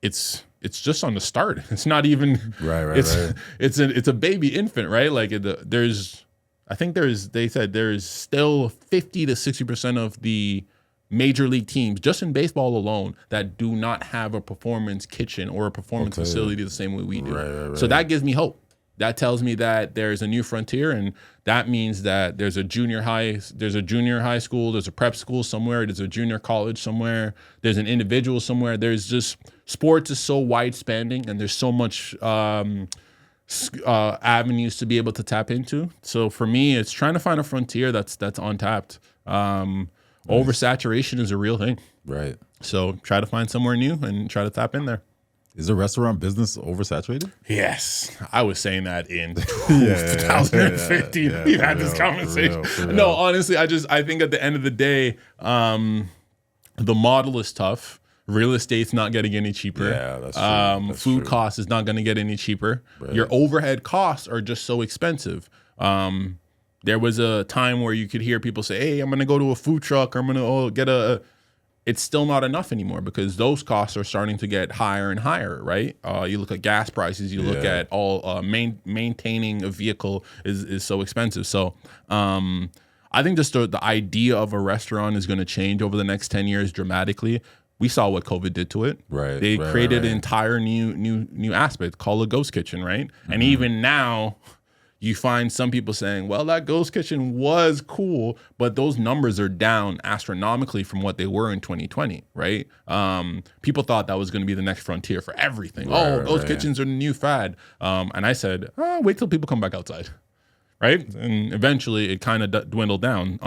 it's just on the start. It's not even it's a baby infant, right? Like they said there's still 50 to 60% of the major league teams, just in baseball alone, that do not have a performance kitchen or a performance facility the same way we do. So that gives me hope. That tells me that there's a new frontier, and that means that there's a junior high school, there's a prep school somewhere, there's a junior college somewhere, there's an individual somewhere. There's just, sports is so wide spanning, and there's so much avenues to be able to tap into. So for me, it's trying to find a frontier that's untapped. Oversaturation is a real thing. Right. So try to find somewhere new and try to tap in there. Is the restaurant business oversaturated? Yes. I was saying that in 2015. We've had this conversation. For real. No, honestly, I think at the end of the day, the model is tough. Real estate's not getting any cheaper. Yeah, that's true. That's food true. cost is not going to get any cheaper. Right. Your overhead costs are just so expensive. There was a time where you could hear people say, hey, I'm going to go to a food truck, or I'm going to get a... It's still not enough anymore, because those costs are starting to get higher and higher, right? You look at gas prices, you look at all maintaining a vehicle is so expensive. So I think just the idea of a restaurant is going to change over the next 10 years dramatically. We saw what COVID did to it. Right. They created an entire new aspect called a ghost kitchen, right? And even now, you find some people saying, well, that ghost kitchen was cool, but those numbers are down astronomically from what they were in 2020, right? People thought that was going to be the next frontier for everything. Ghost kitchens are the new fad. And I said, wait till people come back outside, right? And eventually it kind of dwindled down.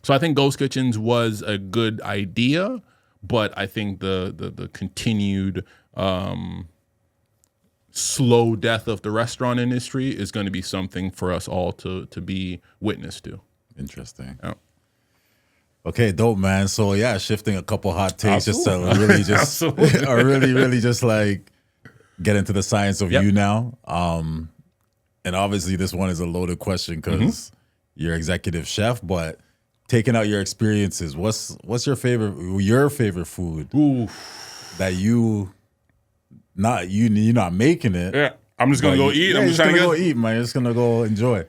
So I think ghost kitchens was a good idea, but I think the continued slow death of the restaurant industry is going to be something for us all to be witness to. Interesting. Yeah. Okay, dope, man. So yeah, shifting a couple hot takes just to really just or really just like get into the science of you now. And obviously this one is a loaded question because you're executive chef, but taking out your experiences, what's your favorite food that you're not making it? Yeah, I'm just gonna go eat. I'm just gonna go eat, man. You're just gonna go enjoy.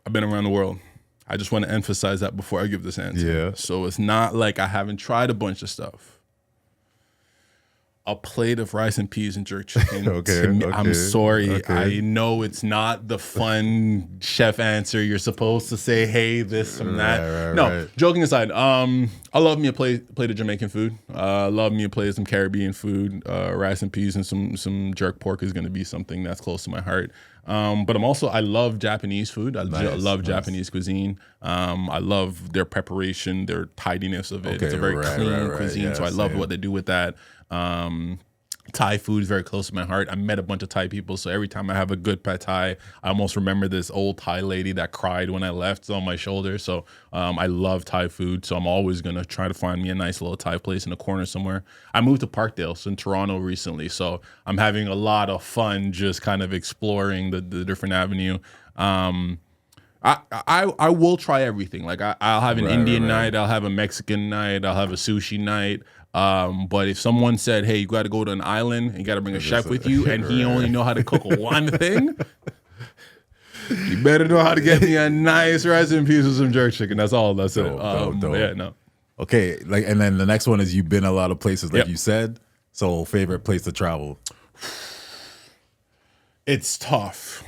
I've been around the world. I just want to emphasize that before I give this answer. Yeah. So it's not like I haven't tried a bunch of stuff. A plate of rice and peas and jerk chicken. I'm sorry. Okay. I know it's not the fun chef answer. You're supposed to say, hey, this and that. No, joking aside, I love me a plate of Jamaican food. Love me a plate of some Caribbean food. Rice and peas and some jerk pork is going to be something that's close to my heart. But I love Japanese food. I love Japanese cuisine. I love their preparation, their tidiness of it. Okay, it's a very clean cuisine, yeah, so I love what they do with that. Thai food is very close to my heart. I met a bunch of Thai people, so every time I have a good pad Thai, I almost remember this old Thai lady that cried when I left on my shoulder. So I love Thai food, so I'm always going to try to find me a nice little Thai place in a corner somewhere. I moved to Parkdale, so in Toronto recently, so I'm having a lot of fun just kind of exploring the different avenue. I will try everything. Like I'll have an Indian night, I'll have a Mexican night, I'll have a sushi night. But if someone said, hey, you got to go to an island and you got to bring a chef with you, and he only know how to cook one thing, you better know how to get me a nice rice and peas with some jerk chicken. That's all. That's it. Dope. Yeah, no. Okay, and then the next one is you've been a lot of places, like you said. So favorite place to travel? It's tough.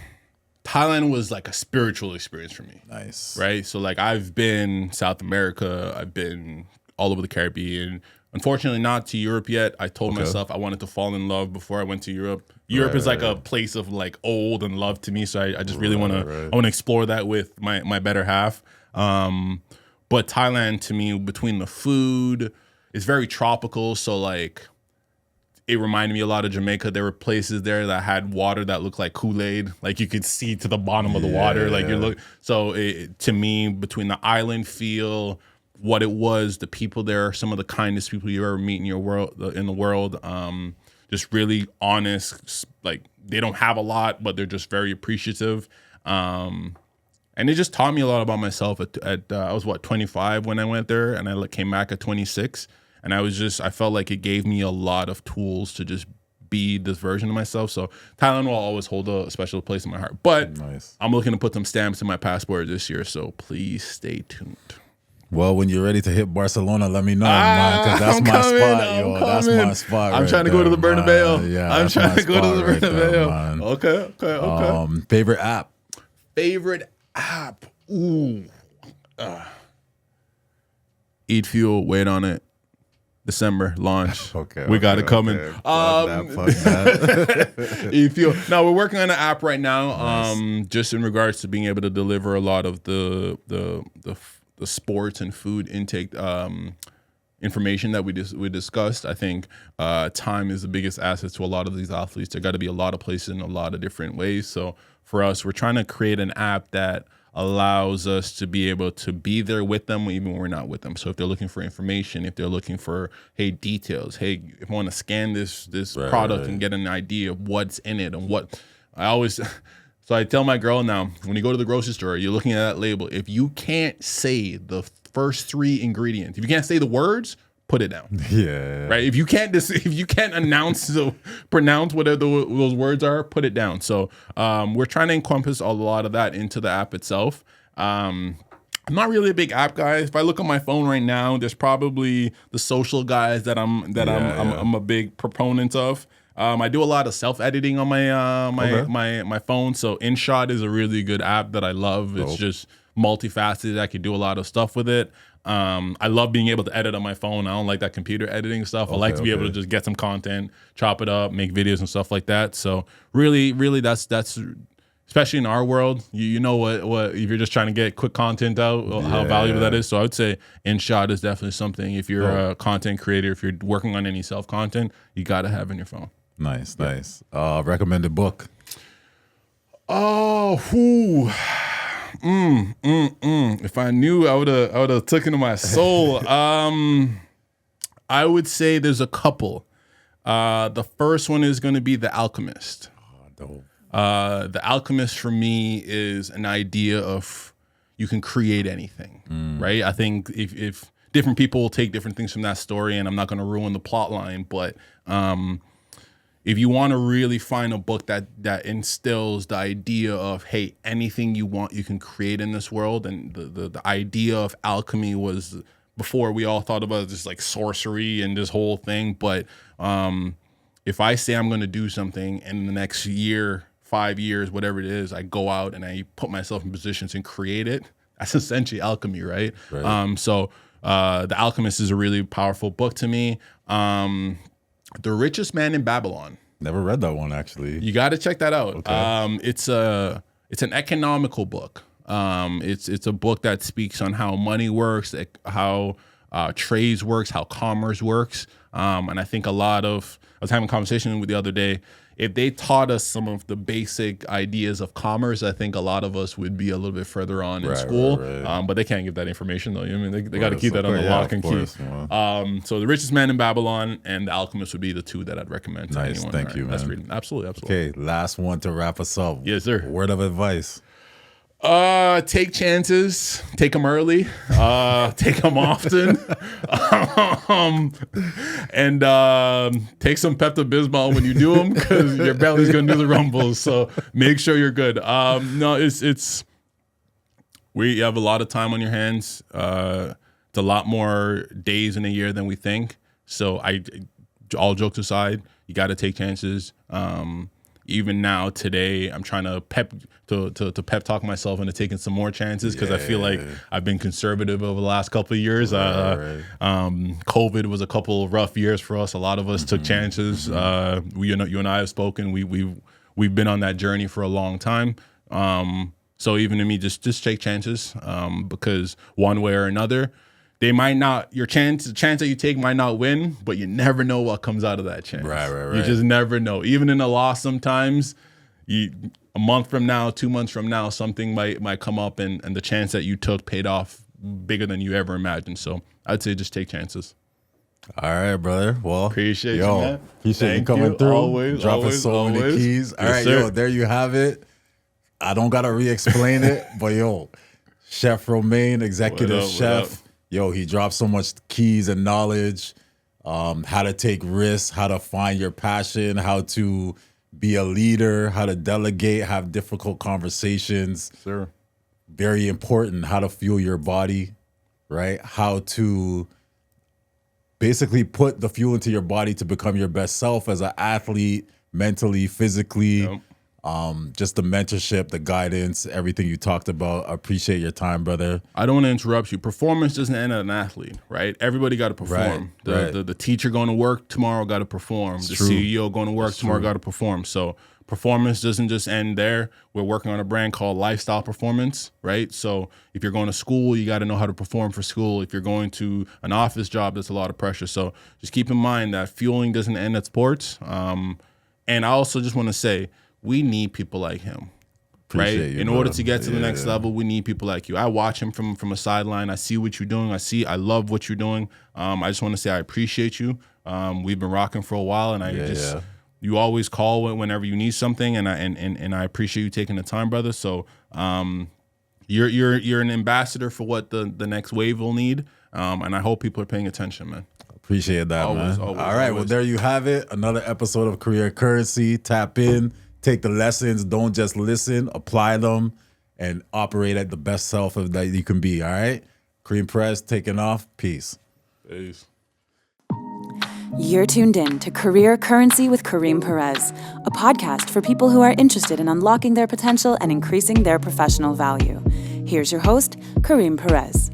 Thailand was like a spiritual experience for me. Nice. Right? So like I've been South America, I've been all over the Caribbean. Unfortunately, not to Europe yet. I told myself I wanted to fall in love before I went to Europe. Europe is like a place of like old and love to me, so I just really want to I want to explore that with my better half. But Thailand to me, between the food, it's very tropical, so like it reminded me a lot of Jamaica. There were places there that had water that looked like Kool-Aid, like you could see to the bottom of the water, like you look. So to me, between the island feel, what it was, the people there, some of the kindest people you ever meet in the world. Just really honest, like they don't have a lot, but they're just very appreciative. And it just taught me a lot about myself. I was 25 when I went there, and I came back at 26. And I felt like it gave me a lot of tools to just be this version of myself. So Thailand will always hold a special place in my heart. But I'm looking to put some stamps in my passport this year. So please stay tuned. Well, when you're ready to hit Barcelona, let me know, man, because that's my spot, yo. That's my spot. I'm trying to go to the Bernabeu. Yeah, I'm trying to go to the Bernabeu. Okay. Favorite app? Ooh. Eat Fuel. Wait on it. December launch. We got it coming. Fuck that. Eat Fuel. Now we're working on an app right now. Just in regards to being able to deliver a lot of the sports and food intake information that we discussed. I think time is the biggest asset to a lot of these athletes. There got to be a lot of places in a lot of different ways. So for us, we're trying to create an app that allows us to be able to be there with them even when we're not with them. So if they're looking for information, if they're looking for, details, if I want to scan this product and get an idea of what's in it and what I always... So I tell my girl now, when you go to the grocery store, you're looking at that label. If you can't say the first 3 ingredients, if you can't say the words, put it down. Yeah. Right. If you can't pronounce whatever those words are, put it down. So we're trying to encompass a lot of that into the app itself. I'm not really a big app guy. If I look on my phone right now, there's probably the social guys that I'm a big proponent of. I do a lot of self-editing on my phone. So InShot is a really good app that I love. It's just multifaceted. I can do a lot of stuff with it. I love being able to edit on my phone. I don't like that computer editing stuff. I like to be able to just get some content, chop it up, make videos and stuff like that. So really that's especially in our world, you know what if you're just trying to get quick content out, how valuable that is. So I would say InShot is definitely something. If you're a content creator, if you're working on any self content, you got to have in your phone. Nice. Recommended book. If I knew, I would have taken to my soul. I would say there's a couple. The first one is going to be The Alchemist. Dope. The Alchemist for me is an idea of you can create anything, right? I think if different people will take different things from that story, and I'm not going to ruin the plot line, but if you want to really find a book that instills the idea of, hey, anything you want, you can create in this world. And the idea of alchemy was, before we all thought about this like sorcery and this whole thing. But if I say I'm going to do something in the next year, 5 years, whatever it is, I go out and I put myself in positions and create it. That's essentially alchemy, right? So The Alchemist is a really powerful book to me. The Richest Man in Babylon. Never read that one, actually. You got to check that out. Okay. It's an economical book. It's a book that speaks on how money works, how trades works, how commerce works. And I think I was having a conversation with the other day. If they taught us some of the basic ideas of commerce, I think a lot of us would be a little bit further on in school. Right. But they can't give that information, though. I mean, they got to keep that under lock and key. So The Richest Man in Babylon and The Alchemist would be the two that I'd recommend to anyone. Thank you, man. That's reading. Absolutely. Okay, last one to wrap us up. Yes, sir. Word of advice. Take chances, take them early, take them often, and take some Pepto-Bismol when you do them, because your belly's gonna do the rumbles. So make sure you're good. We have a lot of time on your hands. It's a lot more days in a year than we think. So all jokes aside, you got to take chances. Even now, today, I'm trying to pep talk myself into taking some more chances, because I feel like I've been conservative over the last couple of years. COVID was a couple of rough years for us. A lot of us took chances. You and I have spoken. We've been on that journey for a long time. So even to me, just take chances, because one way or another, your chance that you take might not win, but you never know what comes out of that chance. Right. You just never know. Even in a loss, sometimes a month from now, 2 months from now, something might come up, and the chance that you took paid off bigger than you ever imagined. So I'd say just take chances. All right, brother. Well, appreciate you, man. Appreciate you coming through. Dropping so many keys. All right, sir. There you have it. I don't gotta re-explain it, but yo, Chef Romaine, executive chef. Yo, he dropped so much keys and knowledge, how to take risks, how to find your passion, how to be a leader, how to delegate, have difficult conversations. Sure. Very important, how to fuel your body, right? How to basically put the fuel into your body to become your best self as an athlete, mentally, physically. Yep. Just the mentorship, the guidance, everything you talked about. I appreciate your time, brother. I don't want to interrupt you. Performance doesn't end at an athlete, right? Everybody got to perform. The teacher going to work tomorrow got to perform. The CEO going to work tomorrow got to perform. So performance doesn't just end there. We're working on a brand called Lifestyle Performance, right? So if you're going to school, you got to know how to perform for school. If you're going to an office job, that's a lot of pressure. So just keep in mind that fueling doesn't end at sports. And I also just want to say, we need people like him, right? In order to get to the next level, we need people like you. I watch him from a sideline. I see what you're doing. I love what you're doing. I just want to say I appreciate you. We've been rocking for a while, and you always call whenever you need something, and I appreciate you taking the time, brother. So you're an ambassador for what the next wave will need, and I hope people are paying attention, man. Appreciate that, man. All right, well, there you have it. Another episode of Career Currency. Tap in. Take the lessons, don't just listen, apply them, and operate at the best self that you can be, all right? Kareem Perez taking off. Peace. Peace. You're tuned in to Career Currency with Kareem Perez, a podcast for people who are interested in unlocking their potential and increasing their professional value. Here's your host, Kareem Perez.